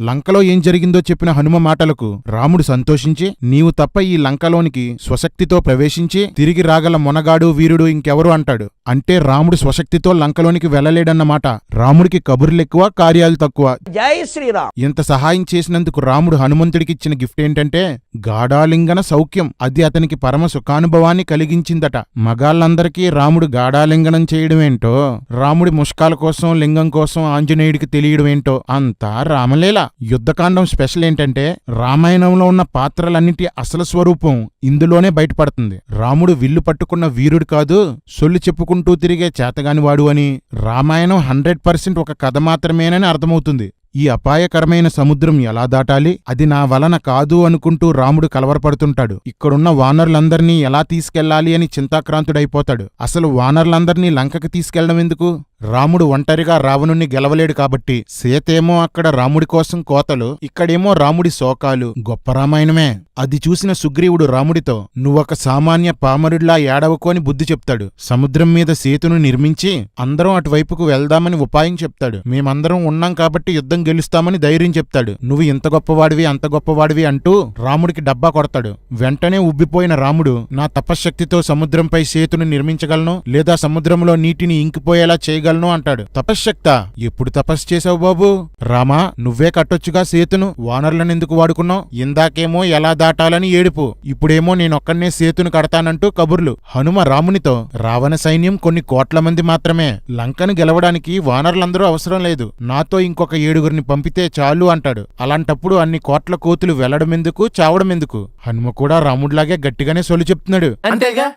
లంకలో ఏం జరిగిందో చెప్పిన హనుమ మాటలకు రాముడు సంతోషించి, నీవు తప్ప ఈ లంకలోనికి స్వశక్తితో ప్రవేశించి తిరిగి రాగల మొనగాడు వీరుడు ఇంకెవరు అంటాడు. అంటే రాముడు స్వశక్తితో లంకలోనికి వెళ్లలేడన్నమాట. రాముడికి కబుర్లెక్కువ, కార్యాలు తక్కువ. జై శ్రీరామ్. ఇంత సహాయం చేసినందుకు రాముడు హనుమంతుడికిచ్చిన గిఫ్ట్ ఏంటంటే గాఢాలింగన సౌఖ్యం. అది అతనికి పరమ సుఖానుభవాన్ని కలిగించిందట. మగాళ్ళందరికీ రాముడు గాఢాలింగనం చేయడమేంటో, రాముడి ముష్కాల కోసం లింగం కోసం ఆంజనేయుడికి తెలియడమేంటో అంతా రామలీల. యుద్ధకాండం స్పెషల్ ఏంటంటే రామాయణంలో ఉన్న పాత్రలన్నింటి అసలు స్వరూపం ఇందులోనే బయటపడుతుంది. రాముడు విల్లు పట్టుకున్న వీరుడు కాదు, సొల్లు చెప్పుకుంటూ తిరిగే చేతగానివాడు అని. రామాయణం 100% ఒక కథ మాత్రమేనని అర్థమవుతుంది. ఈ అపాయకరమైన సముద్రం ఎలా దాటాలి, అది నా వలన కాదు అనుకుంటూ రాముడు కలవరపడుతుంటాడు. ఇక్కడున్న వానరులందర్నీ ఎలా తీసుకెళ్లాలి అని చింతాక్రాంతుడైపోతాడు. అసలు వానరులందర్నీ లంకకి తీసుకెళ్లడం ఎందుకు? రాముడు ఒంటరిగా రావణుణ్ణి గెలవలేడు కాబట్టి. సీతేమో అక్కడ రాముడి కోసం కోతలు, ఇక్కడేమో రాముడి శోకాలు. గొప్ప రామాయణమే. అది చూసిన సుగ్రీవుడు రాముడితో, నువ్వొక సామాన్య పామరుడిలా ఏడవకోని బుద్ధి చెప్తాడు. సముద్రం మీద సేతును నిర్మించి అందరం అటువైపుకు వెళ్దామని ఉపాయం చెప్తాడు. మేమందరం ఉన్నాం కాబట్టి యుద్ధం గెలుస్తామని ధైర్యం చెప్తాడు. నువ్వు ఇంత గొప్పవాడివి అంత గొప్పవాడివి అంటూ రాముడికి డబ్బా కొడతాడు. వెంటనే ఉబ్బిపోయిన రాముడు, నా తపశ్శక్తితో సముద్రంపై సేతును నిర్మించగలను, లేదా సముద్రంలో నీటిని ఇంకిపోయేలా చేయగలను అంటాడు. తపశ్శక్తా? ఎప్పుడు తపస్సు చేసావు బాబు? రామా, నువ్వే కట్టొచ్చుగా సేతును, వానరులనెందుకు వాడుకున్నావు? ఇందాకేమో ఎలా దాటాలని ఏడుపు, ఇప్పుడేమో నేనొక్కనే సేతును కడతానంటూ కబుర్లు. హనుమ రామునితో, రావణ సైన్యం కొన్ని కోట్ల మంది మాత్రమే, లంకను గెలవడానికి వానరులందరూ అవసరం లేదు, నాతో ఇంకొక 7గురిని పంపితే చాలు అంటాడు. అలాంటప్పుడు అన్ని కోట్ల కోతులు వెళ్లడమెందుకు, చావడమెందుకు? హనుమ కూడా రాముడిలాగే గట్టిగానే సొల్లు చెప్తున్నాడు. అంతేగా.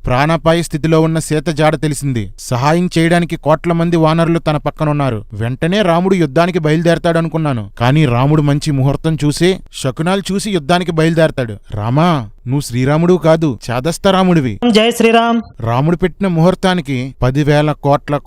ప్రాణాపాయ స్థితిలో ఉన్న సీత జాడ తెలిసింది. సహాయం చేయడానికి కోట్ల మంది వానరులు తన పక్కనున్నారు. వెంటనే రాముడు యుద్ధానికి బయలుదేరతాడనుకున్నాను. కానీ రాముడు మంచి ముహూర్తం చూసి, శకునాలు చూసి యుద్ధానికి బయలుదేరతాడు. రామా, నువ్వు శ్రీరాముడు కాదు, చాదస్తరాముడివి. జై శ్రీరామ్. రాముడు పెట్టిన ముహూర్తానికి 10,000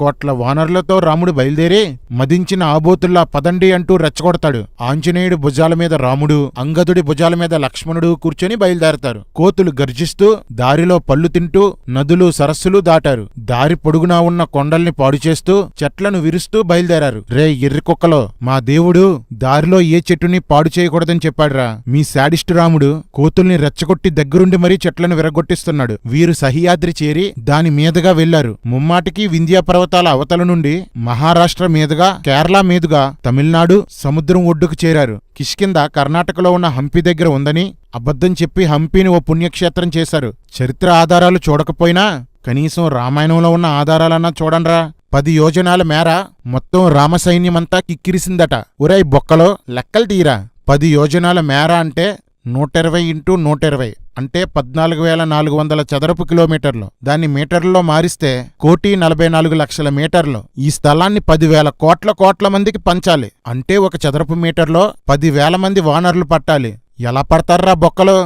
కోట్ల వానరులతో రాముడు బయలుదేరి మదించిన ఆబోతుల్లా పదండి అంటూ రెచ్చగొడతాడు. ఆంజనేయుడి భుజాల మీద రాముడు, అంగదుడి భుజాల మీద లక్ష్మణుడు కూర్చొని బయలుదేరతారు. కోతులు గర్జిస్తూ దారిలో పళ్ళు తింటూ నదులు సరస్సులు దాటారు. దారి పొడుగునా ఉన్న కొండల్ని పాడు చేస్తూ చెట్లను విరుస్తూ బయలుదేరారు. రే ఎర్రికొక్కలో, మా దేవుడు దారిలో ఏ చెట్టుని పాడు చేయకూడదని చెప్పాడురా. మీ శాడిస్టు రాముడు కోతుల్ని రెచ్చగొట్టి దగ్గరుండి మరీ చెట్లను విరగొట్టిస్తున్నాడు. వీరు సహ్యాద్రి చేరి దాని మీదుగా వెళ్లారు. ముమ్మాటికి వింధ్యా పర్వతాల అవతల నుండి మహారాష్ట్ర మీదుగా, కేరళ మీదుగా తమిళనాడు సముద్రం ఒడ్డుకు చేరారు. కిష్కింద కర్ణాటకలో ఉన్న హంపి దగ్గర ఉందని అబద్ధం చెప్పి హంపీని ఓ పుణ్యక్షేత్రం చేశారు. చరిత్ర ఆధారాలు చూడకపోయినా కనీసం రామాయణంలో ఉన్న ఆధారాలన్నా చూడండ్రా. 10 యోజనాల మేర మొత్తం రామసైన్యమంతా కిక్కిరిసిందట. ఒరేయ్ బొక్కలో లెక్కలు తీరా. 10 యోజనాల మేర అంటే 120 × 120 అంటే 14,400 చదరపు కిలోమీటర్లు. దాన్ని మీటర్లలో మారిస్తే 1,44,00,000 మీటర్లు. ఈ స్థలాన్ని 10,000 కోట్ల మందికి పంచాలి. అంటే ఒక చదరపు మీటర్లో 10,000 మంది వానరులు పట్టాలి. ఎలా పడతారా బొక్కలు?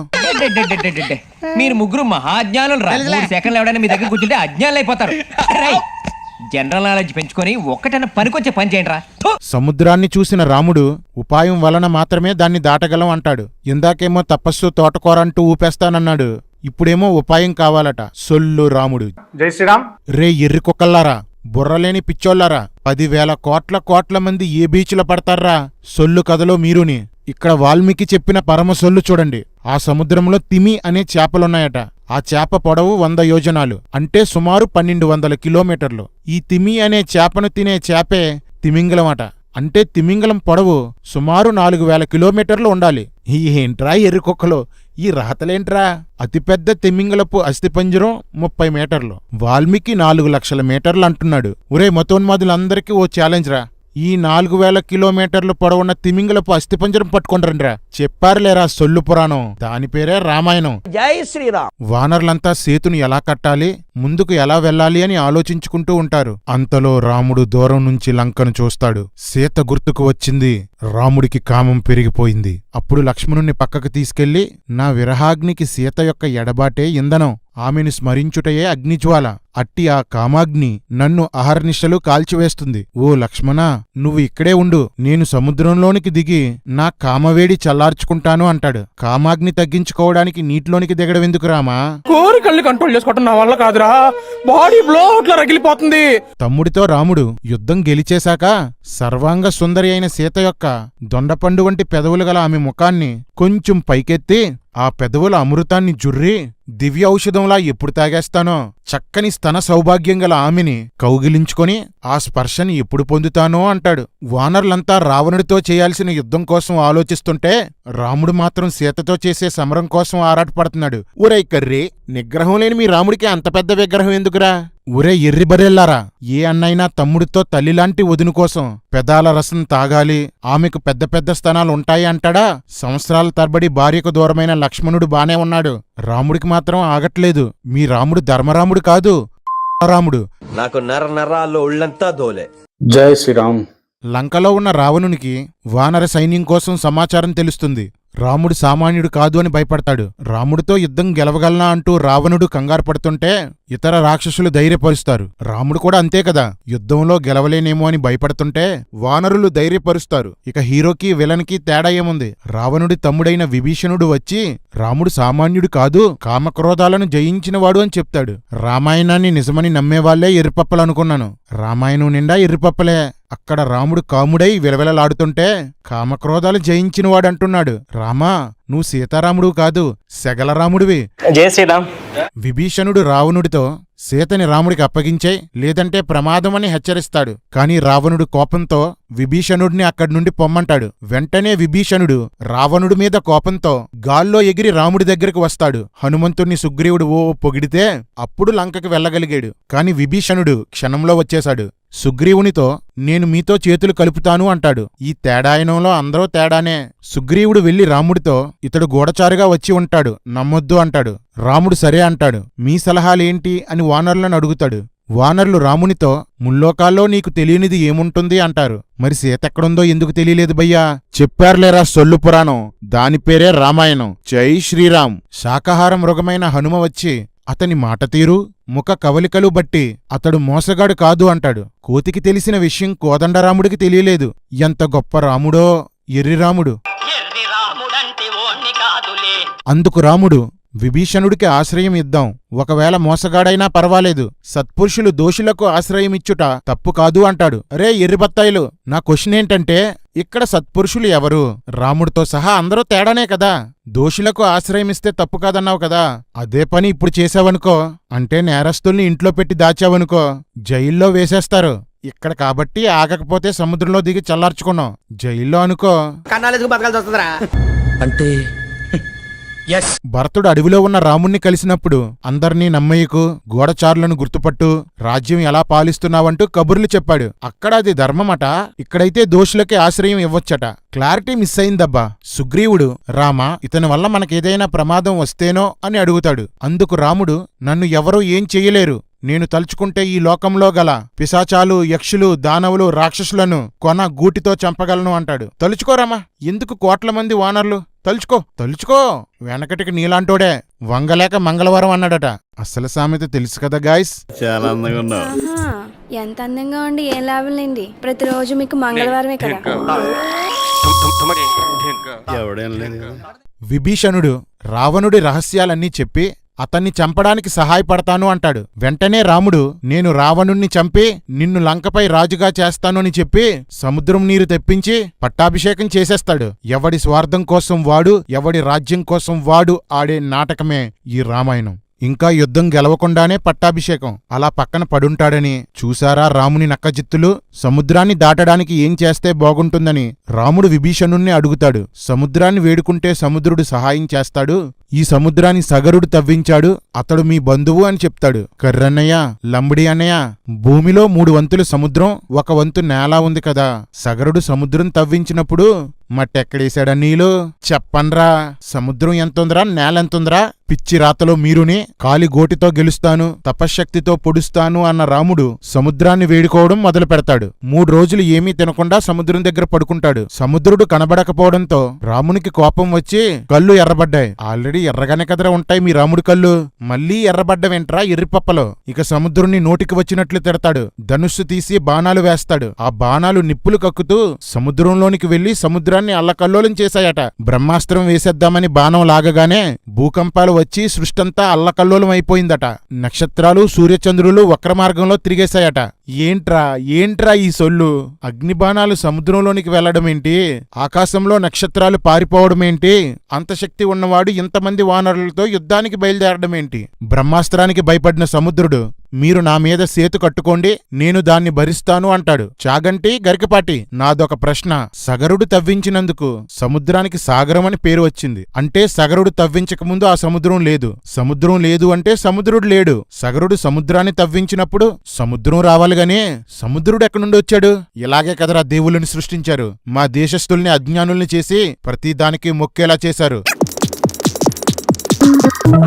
మీరు ముగ్గురు మహాజ్ఞానులు రా. 3 సెకండ్లు ఎవడైనా మీ దగ్గర కూర్చుంటే అజ్ఞానులు అయిపోతారు. జనరల్ నాలెడ్జ్ పెంచుకొని ఒక్కటైనా పనికొచ్చే పని చేయండి రా. సముద్రాన్ని చూసిన రాముడు ఉపాయం వలన మాత్రమే దాన్ని దాటగలం అంటాడు. ఇందాకేమో తపస్సు తోటకూరంటూ ఊపేస్తానన్నాడు. ఇప్పుడేమో ఉపాయం కావాలట. సొల్లు రాముడు. జై శ్రీరామ్. రే ఎర్రికొక్కల్లారా, బుర్రలేని పిచ్చోళ్లారా, 10,000 కోట్ల మంది ఏ బీచ్లో పడతారా? సొల్లు కథలో మీరుని. ఇక్కడ వాల్మీకి చెప్పిన పరమ సొల్లు చూడండి. ఆ సముద్రంలో తిమి అనే చేపలున్నాయట. ఆ చేప పొడవు 100 యోజనాలు అంటే సుమారు 1,200 కిలోమీటర్లు. ఈ తిమి అనే చేపను తినే చేపే తిమింగలమట. అంటే తిమింగలం పొడవు సుమారు 4,000 కిలోమీటర్లు ఉండాలి. ఏంట్రా ఎర్రికొక్కలో, ఈ రాతలేంట్రా? అతిపెద్ద తిమింగలపు అస్థిపంజరం 30 మీటర్లు. వాల్మీకి 4 లక్షల మీటర్లు అంటున్నాడు. ఒరే మతోన్మాదులందరికీ ఓ ఛాలెంజ్ రా. ఈ 4,000 కిలోమీటర్లు పొడవున్న తిమింగలపు అస్థిపంజరం పట్టుకుంటారండ్రా. చెప్పారులేరా సొల్లు పురాణం. దాని పేరే రామాయణం. జై శ్రీరామ్. వానరులంతా సేతును ఎలా కట్టాలి, ముందుకు ఎలా వెళ్ళాలి అని ఆలోచించుకుంటూ ఉంటారు. అంతలో రాముడు దూరం నుంచి లంకను చూస్తాడు. సీత గుర్తుకు వచ్చింది. రాముడికి కామం పెరిగిపోయింది. అప్పుడు లక్ష్మణుణ్ణి పక్కకు తీసుకెళ్లి, నా విరహాగ్నికి సీత యొక్క ఎడబాటే ఇంధనం, ఆమెను స్మరించుటయే అగ్నిజ్వాల. అట్టి ఆ కామాగ్ని నన్ను అహర్నిశలు కాల్చివేస్తుంది. ఓ లక్ష్మణ, నువ్వు ఇక్కడే ఉండు, నేను సముద్రంలోనికి దిగి నా కామవేడి చల్లార్చుకుంటాను అంటాడు. కామాగ్ని తగ్గించుకోవడానికి నీటిలోనికి దిగడం ఎందుకు రామా? కోరికల్ని కంట్రోల్ చేసుకోవటం నా వల్ల కాదురా, బాడీ బ్లోట్లో రగిలిపోతుంది. తమ్ముడితో రాముడు యుద్ధం గెలిచేశాక సర్వాంగ సుందరి అయిన సీత యొక్క దొండపండు వంటి పెదవులు గల ఆమె ముఖాన్ని కొంచెం పైకెత్తి ఆ పెదవుల అమృతాన్ని జుర్రి దివ్య ఔషధంలా ఎప్పుడు తాగేస్తానో, చక్కని స్తన సౌభాగ్యం గల ఆమెని కౌగిలించుకొని ఆ స్పర్శని ఎప్పుడు పొందుతానో అంటాడు. వానరులంతా రావణుడితో చేయాల్సిన యుద్ధం కోసం ఆలోచిస్తుంటే రాముడు మాత్రం సీతతో చేసే సమరం కోసం ఆరాటపడుతున్నాడు. ఊరై కర్రీ, నిగ్రహం లేని మీ రాముడికి అంత పెద్ద విగ్రహం ఎందుకురా? ఒరే ఎర్రిబరెల్లారా, ఏ అన్నైనా తమ్ముడితో తల్లిలాంటి వదిన కోసం పెదాల రసం తాగాలి, ఆమెకు పెద్ద పెద్ద స్థానాలు ఉంటాయి అంటాడా? సంవత్సరాల తరబడి భార్యకు దూరమైన లక్ష్మణుడు బానే ఉన్నాడు, రాముడికి మాత్రం ఆగట్లేదు. మీ రాముడు ధర్మరాముడు కాదు, రాముడు. నాకు నరాల్లో ఒళ్ళంతా దోలే. జై శ్రీరామ్. లంకలో ఉన్న రావణునికి వానర సైన్యం కోసం సమాచారం తెలుస్తుంది. రాముడు సామాన్యుడు కాదు అని భయపడతాడు. రాముడితో యుద్ధం గెలవగలనా అంటూ రావణుడు కంగారు పడుతుంటే ఇతర రాక్షసులు ధైర్యపరుస్తారు. రాముడు కూడా అంతే కదా, యుద్ధంలో గెలవలేనేమో అని భయపడుతుంటే వానరులు ధైర్యపరుస్తారు. ఇక హీరోకి విలన్కి తేడా ఏముంది? రావణుడి తమ్ముడైన విభీషణుడు వచ్చి రాముడు సామాన్యుడు కాదు, కామక్రోధాలను జయించినవాడు అని చెప్తాడు. రామాయణాన్ని నిజమని నమ్మేవాళ్లే ఎర్రిపప్పలనుకున్నాను. రామాయణం నిండా ఎర్రిపప్పలే. అక్కడ రాముడు కాముడై విలవిలలాడుతుంటే కామక్రోధాలు జయించినవాడంటున్నాడు. రామా, నువ్వు సీతారాముడు కాదు, సెగలరాముడివి. జై శ్రీరామ్. విభీషణుడు రావణుడితో సీతని రాముడికి అప్పగించేయ్, లేదంటే ప్రమాదమని హెచ్చరిస్తాడు. కాని రావణుడు కోపంతో విభీషణుడిని అక్కడి నుండి పొమ్మంటాడు. వెంటనే విభీషణుడు రావణుడి మీద కోపంతో గాల్లో ఎగిరి రాముడి దగ్గరకు వస్తాడు. హనుమంతుణ్ణి సుగ్రీవుడు ఓ పొగిడితే అప్పుడు లంకకి వెళ్ళగలిగాడు. కాని విభీషణుడు క్షణంలో వచ్చేశాడు. సుగ్రీవునితో నేను మీతో చేతులు కలుపుతాను అంటాడు. ఈ తేడాయనంలో అందరూ తేడానే. సుగ్రీవుడు వెళ్లి రాముడితో ఇతడు గూఢచారుగా వచ్చి ఉంటాడు, నమ్మొద్దు అంటాడు. రాముడు సరే అంటాడు. మీ సలహాలేంటి అని వానరులను అడుగుతాడు. వానరులు రామునితో ముల్లోకాల్లో నీకు తెలియనిది ఏముంటుంది అంటారు. మరి సీతెక్కడుందో ఎందుకు తెలియలేదు భయ్యా? చెప్పారులేరా సొల్లు పురాణం, దాని పేరే రామాయణం. జై శ్రీరామ్. శాకాహార మృగమైన హనుమ వచ్చి అతని మాట తీరు, ముఖ కవలికలు బట్టి అతడు మోసగాడు కాదు అంటాడు. కోతికి తెలిసిన విషయం కోదండరాముడికి తెలియలేదు. ఎంత గొప్ప రాముడో ఎర్రిరాముడు. అందుకు రాముడు విభీషణుడికి ఆశ్రయం ఇద్దాం, ఒకవేళ మోసగాడైనా పర్వాలేదు, సత్పురుషులు దోషులకు ఆశ్రయమిచ్చుట తప్పు కాదు అంటాడు. రే ఎర్రిబత్తాయిలు, నా క్వశ్చన్ ఏంటంటే ఇక్కడ సత్పురుషులు ఎవరు? రాముడితో సహా అందరూ తేడానే కదా. దోషులకు ఆశ్రయమిస్తే తప్పు కాదన్నావు కదా, అదే పని ఇప్పుడు చేశావనుకో, అంటే నేరస్తుల్ని ఇంట్లో పెట్టి దాచావనుకో జైల్లో వేసేస్తారు. ఇక్కడ కాబట్టి ఆగకపోతే సముద్రంలో దిగి చల్లార్చుకున్నాం. జైల్లో అనుకో కన్నాలేసుకు బతకాల్సి వస్తుందిరా. అంటే భరతుడు అడవిలో ఉన్న రాముణ్ణి కలిసినప్పుడు అందర్నీ నమ్మయ్యకు, గూఢచారులను గుర్తుపట్టు, రాజ్యం ఎలా పాలిస్తున్నావంటూ కబుర్లు చెప్పాడు. అక్కడ అది ధర్మమట, ఇక్కడైతే దోషులకి ఆశ్రయం ఇవ్వొచ్చట. Clarity miss అయిందబ్బా. సుగ్రీవుడు రామా, ఇతని వల్ల మనకేదైనా ప్రమాదం వస్తేనో అని అడుగుతాడు. అందుకు రాముడు నన్ను ఎవరూ ఏం చెయ్యలేరు, నేను తలుచుకుంటే ఈ లోకంలో గల పిశాచాలు, యక్షులు, దానవులు, రాక్షసులను కొన గూటితో చంపగలను అంటాడు. తలుచుకోరామా, ఎందుకు కోట్ల మంది వానర్లు? తలుచుకో. వెనకటికి నీలాంటోడే వంగలేక మంగళవారం అన్నాడట. అసలు సామెత తెలుసు కదా గాయస్. చాలా అందంగా ఉన్నావు. ఎంత అందంగా ఉండి ఏం లాభంలేండి, ప్రతిరోజు మీకు మంగళవారమే కదా. ఎవడేం లేదు. విభీషణుడు రావణుడి రహస్యాలన్నీ చెప్పి అతన్ని చంపడానికి సహాయపడతాను అంటాడు. వెంటనే రాముడు నేను రావణుణ్ణి చంపి నిన్ను లంకపై రాజుగా చేస్తాను అని చెప్పి సముద్రం నీరు తెప్పించి పట్టాభిషేకం చేసేస్తాడు. ఎవడి స్వార్థం కోసం వాడు, ఎవడి రాజ్యం కోసం వాడు ఆడే నాటకమే ఈ రామాయణం. ఇంకా యుద్ధం గెలవకుండానే పట్టాభిషేకం. అలా పక్కన పడుంటాడని చూశారా రాముని నక్కజిత్తులు? సముద్రాన్ని దాటడానికి ఏం చేస్తే బాగుంటుందని రాముడు విభీషణుణ్ణి అడుగుతాడు. సముద్రాన్ని వేడుకుంటే సముద్రుడు సహాయం చేస్తాడు. ఈ సముద్రాన్ని సగరుడు తవ్వించాడు, అతడు మీ బంధువు అని చెప్తాడు. కర్రన్నయ్య, లంబడి అన్నయ్య, భూమిలో 3 వంతులు సముద్రం, 1 వంతు నేల ఉంది కదా. సగరుడు సముద్రం తవ్వించినప్పుడు మట్టెక్కడేశాడా నీళ్ళు? చెప్పన్రా, సముద్రం ఎంతుందిరా, నేలెంతుందిరా? పిచ్చి రాతలో మీరుని కాలి గోటితో గెలుస్తాను, తపశ్శక్తితో పొడుస్తాను అన్న రాముడు సముద్రాన్ని వేడుకోవడం మొదలు పెడతాడు. 3 రోజులు ఏమీ తినకుండా సముద్రం దగ్గర పడుకుంటాడు. సముద్రుడు కనబడకపోవడంతో రామునికి కోపం వచ్చి కళ్ళు ఎర్రబడ్డాయి. ఆల్రెడీ రాత్రి ఎర్రగానే కదరా ఉంటాయి మీ రాముడి కళ్ళు. మళ్ళీ ఎర్రబడ్డవేంట్రా ఎర్రిపప్పలో. ఇక సముద్రుణ్ణి నోటికి వచ్చినట్లు తిడతాడు. ధనుస్సు తీసి బాణాలు వేస్తాడు. ఆ బాణాలు నిప్పులు కక్కుతూ సముద్రంలోనికి వెళ్లి సముద్రాన్ని అల్లకల్లోలం చేశాయట. బ్రహ్మాస్త్రం వేసేద్దామని బాణం లాగగానే భూకంపాలు వచ్చి సృష్టంతా అల్లకల్లోలం అయిపోయిందట. నక్షత్రాలు సూర్యచంద్రులు వక్ర మార్గంలో తిరిగేశాయట. ఏంట్రా ఈ సొల్లు? అగ్నిబాణాలు సముద్రంలోనికి వెళ్లడమేంటి? ఆకాశంలో నక్షత్రాలు పారిపోవడమేంటి? అంత శక్తి ఉన్నవాడు ఇంతమంది వానరులతో యుద్ధానికి బయలుదేరడమేంటి? బ్రహ్మాస్త్రానికి భయపడిన సముద్రుడు మీరు నా మీద సేతు కట్టుకోండి, నేను దాన్ని భరిస్తాను అంటాడు. చాగంటి గరికపాటి నాదొక ప్రశ్న. సగరుడు తవ్వించినందుకు సముద్రానికి సాగరమని పేరు వచ్చింది. అంటే సగరుడు తవ్వించకముందు ఆ సముద్రం లేదు. సముద్రం లేదు అంటే సముద్రుడు లేడు. సగరుడు సముద్రాన్ని తవ్వించినప్పుడు సముద్రం రావాలిగానే సముద్రుడు ఎక్కడి నుండి వచ్చాడు? ఇలాగే కదరా దేవుళ్ళని సృష్టించారు. మా దేశస్థుల్ని అజ్ఞానుల్ని చేసి ప్రతిదానికి మొక్కేలా చేశారు.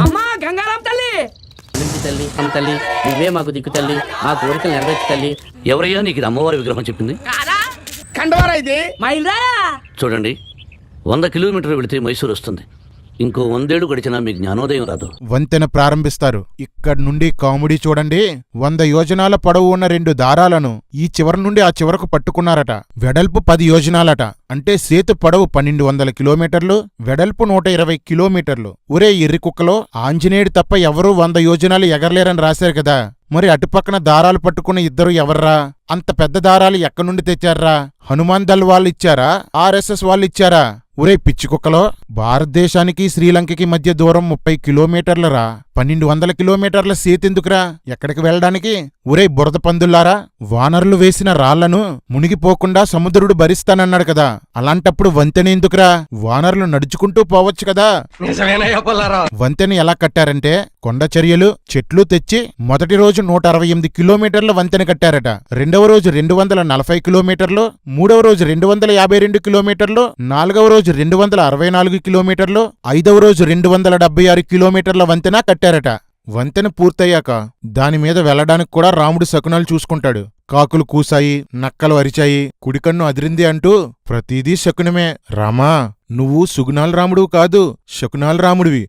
అమ్మా గంగారాం తల్లి, తల్లి అమ్మ తల్లి, నువ్వే మాకు దిక్కు తల్లి, మా కోరికలు నెరవేర్చు తల్లి. ఎవరయ్యా నీకు ఇది అమ్మవారి విగ్రహం చెప్పింది? కండవారా ఇది మా ఇల్లు చూడండి, 100 కిలోమీటర్లు వెళితే మైసూరు వస్తుంది. ఇంకో 100 ఏళ్ళు గడిచినా మీకు జ్ఞానోదయం రాదు. వంతెన ప్రారంభిస్తారు. ఇక్కడి నుండి కామెడీ చూడండి. 100 యోజనాల పొడవు ఉన్న 2 దారాలను ఈ చివరి నుండి ఆ చివరకు పట్టుకున్నారట. వెడల్పు 10 యోజనాలట. అంటే సేతు పొడవు 1200 కిలోమీటర్లు, వెడల్పు 120 కిలోమీటర్లు. ఒరే ఎర్రి కుక్కలో, ఆంజనేయుడు తప్ప ఎవరూ 100 యోజనాలు ఎగరలేరని రాశారు కదా. మరి అటుపక్కన దారాలు పట్టుకున్న ఇద్దరు ఎవర్రా? అంత పెద్ద దారాలు ఎక్కడి నుండి తెచ్చారా? హనుమాన్ దళ్ వాళ్ళిచ్చారా? RSS వాళ్ళిచ్చారా? ఒరే పిచ్చికుక్కలో, భారతదేశానికి శ్రీలంకకి మధ్య దూరం 30 కిలోమీటర్లరా. 1200 కిలోమీటర్ల సేతెందుకురా? ఎక్కడికి వెళ్ళడానికి? ఒరే బురద పందుల్లారా, వానరులు వేసిన రాళ్లను మునిగిపోకుండా సముద్రుడు భరిస్తానన్నాడు కదా. అలాంటప్పుడు వంతెనేందుకురా? వానరులు నడుచుకుంటూ పోవచ్చు కదా. వంతెన ఎలా కట్టారంటే కొండచర్యలు, చెట్లు తెచ్చి మొదటి రోజు 168 కిలోమీటర్ల వంతెన కట్టారట. రెండవ రోజు 240 కిలోమీటర్లు, మూడవ రోజు 252 కిలోమీటర్లు, నాలుగవ రోజు 264 కిలోమీటర్లు, ఐదవ రోజు 276 కిలోమీటర్ల వంతెన కట్టారట. వంతెన పూర్తయ్యాక దానిమీద వెళ్లడానికి కూడా రాముడు శకునాలు చూసుకుంటాడు. కాకులు కూసాయి, నక్కలు అరిచాయి, కుడికన్ను అదిరింది అంటూ ప్రతిదీ శకునమే. రామా, నువ్వు సుగుణాల రాముడు కాదు, శకునాల రాముడివి.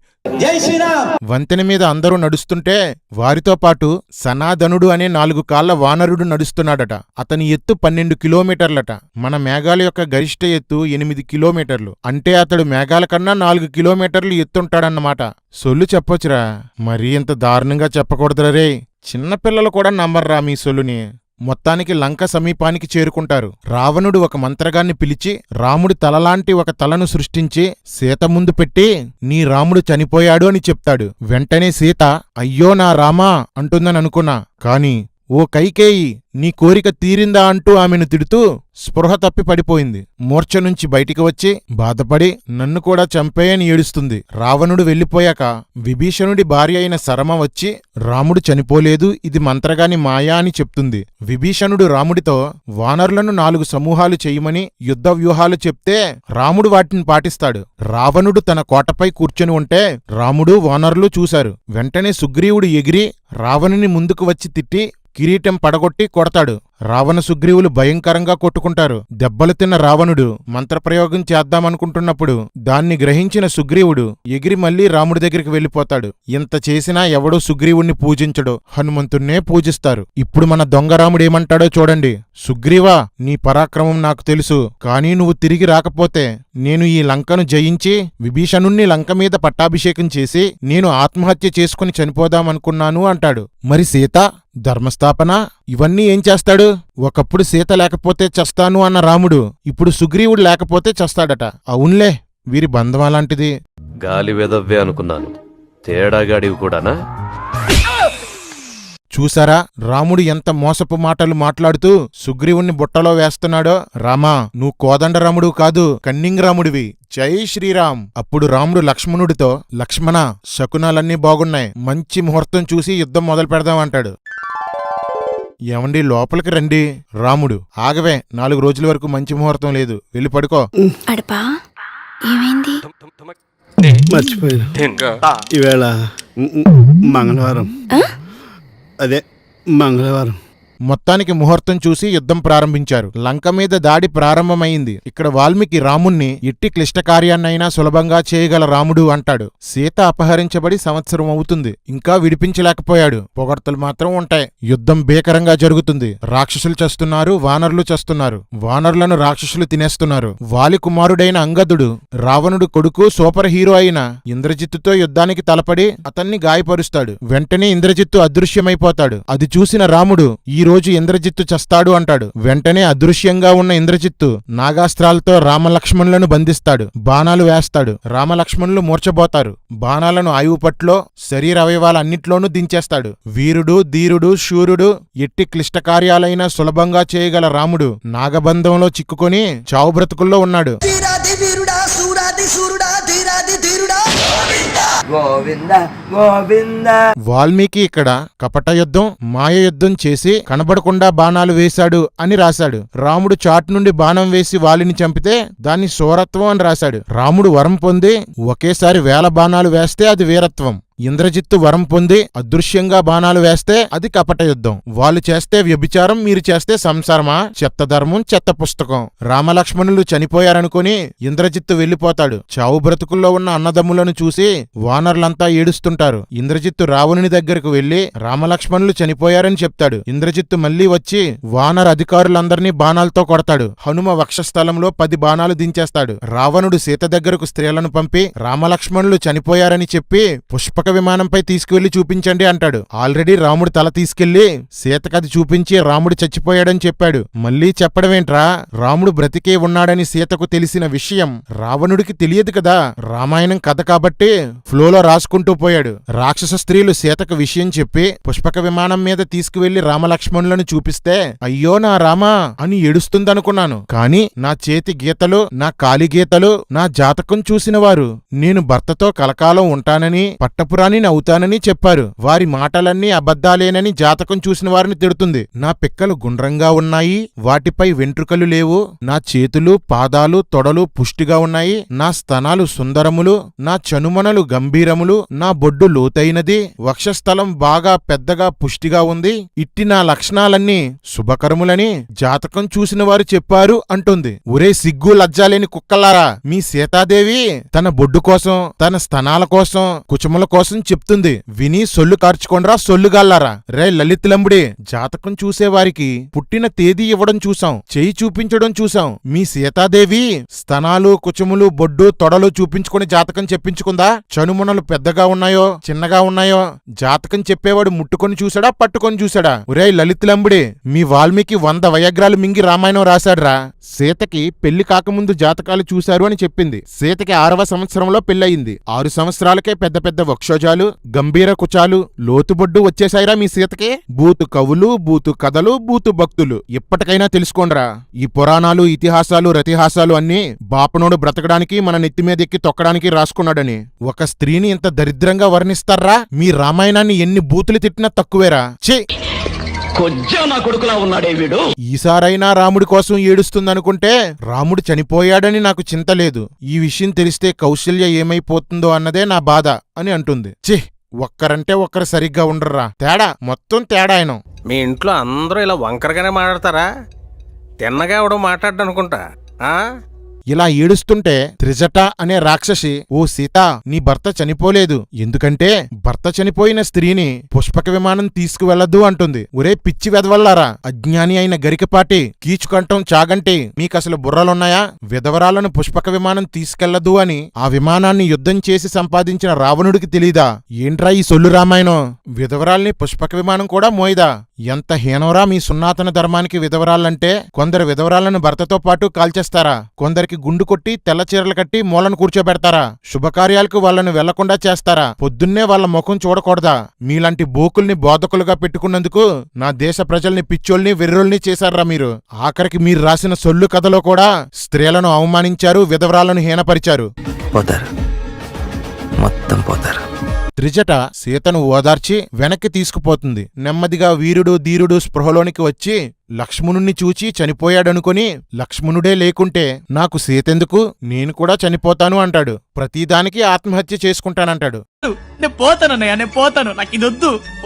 వంతెన మీద అందరూ నడుస్తుంటే వారితో పాటు సనాదనుడు అనే 4 కాళ్ల వానరుడు నడుస్తున్నాడట. అతని ఎత్తు 12 కిలోమీటర్లట. మన మేఘాల యొక్క గరిష్ట ఎత్తు 8 కిలోమీటర్లు. అంటే అతడు మేఘాల కన్నా 4 కిలోమీటర్లు ఎత్తుంటాడన్నమాట. సొల్లు చెప్పొచ్చురా, మరీ ఇంత దారుణంగా చెప్పకూడదురా రే. చిన్నపిల్లలు కూడా నమ్మర్రా మీ సొల్లుని. మొత్తానికి లంక సమీపానికి చేరుకుంటారు. రావణుడు ఒక మంత్రగాన్ని పిలిచి రాముడి తలలాంటి ఒక తలను సృష్టించి సీత ముందు పెట్టి నీ రాముడు చనిపోయాడు అని చెప్తాడు. వెంటనే సీత అయ్యో నా రామా అంటుందని అనుకున్నా. కాని ఓ కైకేయి, నీ కోరిక తీరిందా అంటూ ఆమెను తిడుతూ స్పృహ తప్పి పడిపోయింది. మూర్ఛ నుంచి బయటికి వచ్చి బాధపడి నన్ను కూడా చంపేయని ఏడుస్తుంది. రావణుడు వెళ్లిపోయాక విభీషణుడి భార్య అయిన సరమ వచ్చి రాముడు చనిపోలేదు, ఇది మంత్రగాని మాయా అని చెప్తుంది. విభీషణుడు రాముడితో వానరులను 4 సమూహాలు చెయ్యమని యుద్ధ వ్యూహాలు చెప్తే రాముడు వాటిని పాటిస్తాడు. రావణుడు తన కోటపై కూర్చొని ఉంటే రాముడు వానరులు చూశారు. వెంటనే సుగ్రీవుడు ఎగిరి రావణుని ముందుకు వచ్చి తిట్టి కిరీటం పడగొట్టి కొడతాడు. రావణ సుగ్రీవులు భయంకరంగా కొట్టుకుంటారు. దెబ్బలు తిన్న రావణుడు మంత్రప్రయోగం చేద్దామనుకుంటున్నప్పుడు దాన్ని గ్రహించిన సుగ్రీవుడు ఎగిరి మళ్లీ రాముడి దగ్గరికి వెళ్లిపోతాడు. ఇంత చేసినా ఎవడూ సుగ్రీవుణ్ణి పూజించడు, హనుమంతుణ్ణే పూజిస్తారు. ఇప్పుడు మన దొంగరాముడేమంటాడో చూడండి. సుగ్రీవా, నీ పరాక్రమం నాకు తెలుసు, కానీ నువ్వు తిరిగి రాకపోతే నేను ఈ లంకను జయించి విభీషణుణ్ణి లంక మీద పట్టాభిషేకం చేసి నేను ఆత్మహత్య చేసుకుని చనిపోదామనుకున్నాను అంటాడు. మరి సీత, ధర్మస్థాపన, ఇవన్నీ ఏం చేస్తాడు? ఒకప్పుడు సీత లేకపోతే చస్తాను అన్న రాముడు ఇప్పుడు సుగ్రీవుడు లేకపోతే చస్తాడట. అవునులే, వీరి బంధం అలాంటిది. గాలి వెదవ్వే అనుకున్నాను, తేడాగాడివి కూడానా? చూసారా రాముడు ఎంత మోసపు మాటలు మాట్లాడుతూ సుగ్రీవుణ్ణి బుట్టలో వేస్తున్నాడో. రామా, నువ్వు కోదండరాముడు కాదు, కన్నింగ్ రాముడివి. జై శ్రీరామ్. అప్పుడు రాముడు లక్ష్మణుడితో, లక్ష్మణ, శకునాలన్నీ బాగున్నాయి, మంచి ముహూర్తం చూసి యుద్ధం మొదలు పెడదామంటాడు. ఏమండి, లోపలికి రండి. రాముడు, ఆగవే, 4 రోజుల వరకు మంచి ముహూర్తం లేదు, వెళ్ళి పడుకో. అడపా, ఏమైంది? మర్చిపోయాను, ఈవేళ మంగళవారం. అదే మంగళవారం. మొత్తానికి ముహూర్తం చూసి యుద్ధం ప్రారంభించారు. లంక మీద దాడి ప్రారంభమైంది. ఇక్కడ వాల్మీకి రాముణ్ణి ఎట్టి క్లిష్ట కార్యాన్నైనా సులభంగా చేయగల రాముడు అంటాడు. సీత అపహరించబడి సంవత్సరం అవుతుంది, ఇంకా విడిపించలేకపోయాడు. పొగడ్తలు మాత్రం ఉంటాయి. యుద్ధం భీకరంగా జరుగుతుంది. రాక్షసులు చస్తున్నారు, వానరులు చస్తున్నారు. వానరులను రాక్షసులు తినేస్తున్నారు. వాలి కుమారుడైన అంగదుడు రావణుడు కొడుకు సూపర్ హీరో అయిన ఇంద్రజిత్తుతో యుద్ధానికి తలపడి అతన్ని గాయపరుస్తాడు. వెంటనే ఇంద్రజిత్తు అదృశ్యమైపోతాడు. అది చూసిన రాముడు ఈ రోజు ఇంద్రజిత్తు చస్తాడు అంటాడు. వెంటనే అదృశ్యంగా ఉన్న ఇంద్రజిత్తు నాగాస్త్రాలతో రామలక్ష్మణులను బంధిస్తాడు. బాణాలు వేస్తాడు. రామలక్ష్మణులు మూర్చబోతారు. బాణాలను ఆయువుపట్లో శరీర అవయవాలన్నిట్లోనూ దించేస్తాడు. వీరుడు, ధీరుడు, శూరుడు, ఎట్టి క్లిష్ట కార్యాలైనా సులభంగా చేయగల రాముడు నాగబంధంలో చిక్కుకొని చావు బ్రతుకుల్లో ఉన్నాడు. వాల్మీకి ఇక్కడ కపట యుద్ధం, మాయ యుద్ధం చేసి కనబడకుండా బాణాలు వేశాడు అని రాశాడు. రాముడు చాటు నుండి బాణం వేసి వాలిని చంపితే దాన్ని శూరత్వం అని రాశాడు. రాముడు వరం పొంది ఒకేసారి 1000 బాణాలు వేస్తే అది వీరత్వం. ఇంద్రజిత్తు వరం పొంది అదృశ్యంగా బాణాలు వేస్తే అది కపట యుద్ధం. వాళ్ళు చేస్తే వ్యభిచారం, మీరు చేస్తే సంసారమా? చెత్త ధర్మం, చెత్త పుస్తకం. రామలక్ష్మణులు చనిపోయారనుకుని ఇంద్రజిత్తు వెళ్లిపోతాడు. చావు బ్రతుకుల్లో ఉన్న అన్నదమ్ములను చూసి వానరులంతా ఏడుస్తుంటారు. ఇంద్రజిత్తు రావణుని దగ్గరకు వెళ్లి రామలక్ష్మణులు చనిపోయారని చెప్తాడు. ఇంద్రజిత్తు మళ్లీ వచ్చి వానర అధికారులందరినీ బాణాలతో కొడతాడు. హనుమ వక్షస్థలంలో 10 బాణాలు దించేస్తాడు. రావణుడు సీత దగ్గరకు స్త్రీలను పంపి రామలక్ష్మణులు చనిపోయారని చెప్పి పుష్పక విమానంపై తీసుకువెళ్లి చూపించండి అంటాడు. ఆల్రెడీ రాముడు తల తీసుకెళ్లి సీతకది చూపించి రాముడు చచ్చిపోయాడని చెప్పాడు. మళ్లీ చెప్పడమేంట్రా? రాముడు బ్రతికే ఉన్నాడని సీతకు తెలిసిన విషయం రావణుడికి తెలియదు కదా. రామాయణం కథ కాబట్టి ఫ్లోలో రాసుకుంటూ పోయాడు. రాక్షస స్త్రీలు సీతకు విషయం చెప్పి పుష్పక విమానం మీద తీసుకువెళ్లి రామలక్ష్మణులను చూపిస్తే అయ్యో నా రామా అని ఏడుస్తుందనుకున్నాను. కాని నా చేతి గీతలు, నా కాలి గీతలు, నా జాతకం చూసిన వారు నేను భర్తతో కలకాలం ఉంటానని, పట్టపురాణిని అవుతానని చెప్పారు. వారి మాటలన్నీ అబద్ధాలేనని జాతకం చూసిన వారిని తిడుతుంది. నా పిక్కలు గుండ్రంగా ఉన్నాయి, వాటిపై వెంట్రుకలు లేవు. నా చేతులు, పాదాలు, తొడలు పుష్టిగా ఉన్నాయి. నా స్తనాలు సుందరములు, నా చనుమనలు గంభీరములు, నా బొడ్డు లోతైనది, వక్షస్థలం బాగా పెద్దగా పుష్టిగా ఉంది. ఇట్టి నా లక్షణాలన్నీ శుభకరములని జాతకం చూసిన వారు చెప్పారు అంటుంది. ఒరే సిగ్గు లజ్జాలేని కుక్కలారా, మీ సీతాదేవి తన బొడ్డు కోసం, తన స్తనాల కోసం, కుచముల కోసం చెప్తుంది. విని సొల్లు కార్చుకోండ్రా సొల్లుగాల్లారా. రే లలితులంబుడే, జాతకం చూసేవారికి పుట్టిన తేదీ ఇవ్వడం చూసాం, చెయ్యి చూపించడం చూసాం. మీ సీతాదేవి స్తనాలు, కుచములు, బొడ్డు, తొడలు చూపించుకుని జాతకం చెప్పించుకుందా? చనుమునలు పెద్దగా ఉన్నాయో చిన్నగా ఉన్నాయో జాతకం చెప్పేవాడు ముట్టుకొని చూసాడా, పట్టుకొని చూసాడా? ఒరే లలితులంబుడే, మీ వాల్మీకి 100 వయగ్రాలు మింగి రామాయణం రాశాడ్రా. సీతకి పెళ్లి కాకముందు జాతకాలు చూశారు అని చెప్పింది. సీతకి 6వ సంవత్సరంలో పెళ్లయింది. 6 సంవత్సరాలకే పెద్ద పెద్ద వక్షోజాలు, గంభీర కుచాలు, లోతుబొడ్డు వచ్చేసాయిరా మీ సీతకి. బూతు కవులు, బూతు కథలు, బూతు భక్తులు. ఇప్పటికైనా తెలుసుకోండ్రా, ఈ పురాణాలు, ఇతిహాసాలు, రతిహాసాలు అన్నీ బాపనోడు బ్రతకడానికి, మన నెత్తిమీదెక్కి తొక్కడానికి రాసుకున్నాడని. ఒక స్త్రీని ఇంత దరిద్రంగా వర్ణిస్తారా? మీ రామాయణాన్ని ఎన్ని బూతులు తిట్టినా తక్కువేరా. ఛీ! నా కొడుకులా ఉన్నాడే వీడు. ఈసారైనా రాముడి కోసం ఏడుస్తుందనుకుంటే రాముడు చనిపోయాడని నాకు చింత లేదు. ఈ విషయం తెలిస్తే కౌశల్య ఏమైపోతుందో అన్నదే నా బాధ అని అంటుంది. ఛీ! ఒక్కరంటే ఒక్కరు సరిగ్గా ఉండర్రా. తేడా, మొత్తం తేడా ఆయన. మీ ఇంట్లో అందరూ ఇలా వంకరగానే మాట్లాడతారా? తిన్నగా ఎవడో మాట్లాడ్డా అనుకుంటా. ఇలా ఏడుస్తుంటే త్రిజట అనే రాక్షసి, ఓ సీత, నీ భర్త చనిపోలేదు, ఎందుకంటే భర్త చనిపోయిన స్త్రీని పుష్పక విమానం తీసుకువెళ్లదు అంటుంది. ఒరే పిచ్చి వెదవల్లారా, అజ్ఞాని అయిన గరికపాటి, కీచుకంఠం చాగంటి, మీకసలు బుర్రలున్నాయా? విధవరాలను పుష్పక విమానం తీసుకెళ్లదు అని ఆ విమానాన్ని యుద్ధం చేసి సంపాదించిన రావణుడికి తెలీదా? ఏంట్రా ఈ సొల్లు రామాయణం? విధవరాల్ని పుష్పక విమానం కూడా మోయదా? ఎంత హీనోరా మీ సున్నాతన ధర్మానికి విధవరాలంటే. కొందరు విధవరాలను భర్తతో పాటు కాల్చేస్తారా? కొందరికి గుండు కొట్టి తెల్ల చీరలు కట్టి మూలను కూర్చోబెడతారా? శుభకార్యాలకు వాళ్ళను వెళ్లకుండా చేస్తారా? పొద్దున్నే వాళ్ళ ముఖం చూడకూడదా? మీలాంటి బోకుల్ని బోధకులుగా పెట్టుకున్నందుకు నా దేశ ప్రజల్ని పిచ్చోల్ని, వెర్రోల్ని చేశారా మీరు? ఆఖరికి మీరు రాసిన సొల్లు కథలో కూడా స్త్రీలను అవమానించారు, విధవరాలను హీనపరిచారు. పోతారు, మొత్తం పోతారు. త్రిజట సీతను ఓదార్చి వెనక్కి తీసుకుపోతుంది. నెమ్మదిగా వీరుడు, ధీరుడు స్పృహలోనికి వచ్చి లక్ష్మణుణ్ణి చూచి చనిపోయాడనుకుని, లక్ష్మణుడే లేకుంటే నాకు సీతెందుకు, నేను కూడా చనిపోతాను అంటాడు. ప్రతిదానికి ఆత్మహత్య చేసుకుంటానంటాడు. నేను పోతానన్నయ్య, నేను పోతాను, నాకు ఇది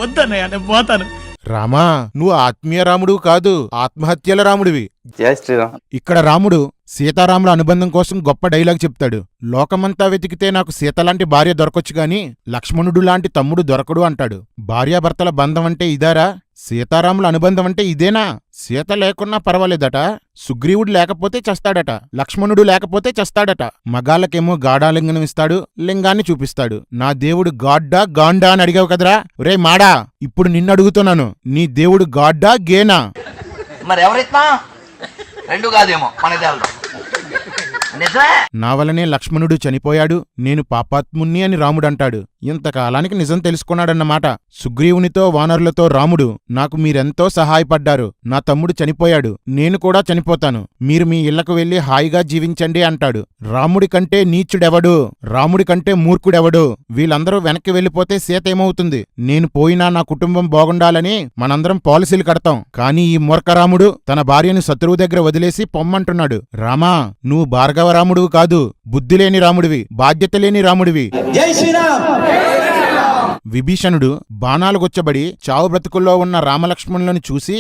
వద్దన్నయ్య, నేను పోతాను. రామా నువ్వు ఆత్మీయ రాముడు కాదు, ఆత్మహత్యల రాముడివి. జై శ్రీరామ్. ఇక్కడ రాముడు సీతారాముల అనుబంధం కోసం గొప్ప డైలాగ్ చెప్తాడు. లోకమంతా వెతికితే నాకు సీతలాంటి భార్య దొరకొచ్చు గాని లక్ష్మణుడు లాంటి తమ్ముడు దొరకడు అంటాడు. భార్యాభర్తల బంధం అంటే ఇదారా? సీతారాముల అనుబంధం అంటే ఇదేనా? సీత లేకున్నా పర్వాలేదట, సుగ్రీవుడు లేకపోతే చస్తాడట, లక్ష్మణుడు లేకపోతే చస్తాడట. మగాళ్ళకేమో గాఢాలింగనం ఇస్తాడు, లింగాన్ని చూపిస్తాడు. నా దేవుడు గాడ్డా గాండా అని అడిగావు కదరా? రే మాడా, ఇప్పుడు నిన్నడుగుతున్నాను, నీ దేవుడు గాడ్డా గేనా? మరి ఎవరిస్తా రెండు కాదేమో మన నా వలనే లక్ష్మణుడు చనిపోయాడు, నేను పాపాత్ముణ్ణి అని రాముడంటాడు. ఇంతకాలానికి నిజం తెలుసుకున్నాడన్నమాట. సుగ్రీవునితో వానరులతో రాముడు, నాకు మీరెంతో సహాయపడ్డారు, నా తమ్ముడు చనిపోయాడు, నేను కూడా చనిపోతాను, మీరు మీ ఇళ్లకు వెళ్లి హాయిగా జీవించండి అంటాడు. రాముడి కంటే నీచుడెవడు, రాముడి కంటే మూర్ఖుడెవడు? వీళ్ళందరూ వెనక్కి వెళ్ళిపోతే సీత ఏమవుతుంది? నేను పోయినా నా కుటుంబం బాగుండాలని మనందరం పాలసీలు కడతాం. కానీ ఈ మూర్ఖరాముడు తన భార్యను శత్రువు దగ్గర వదిలేసి పొమ్మంటున్నాడు. రామా, నువ్వు భార్గవరాముడు కాదు, బుద్ధిలేని రాముడివి, బాధ్యత లేని రాముడివి. విభీషణుడు బాణాలు గుచ్చబడి చావు బ్రతుకుల్లో ఉన్న రామలక్ష్మణులను చూసి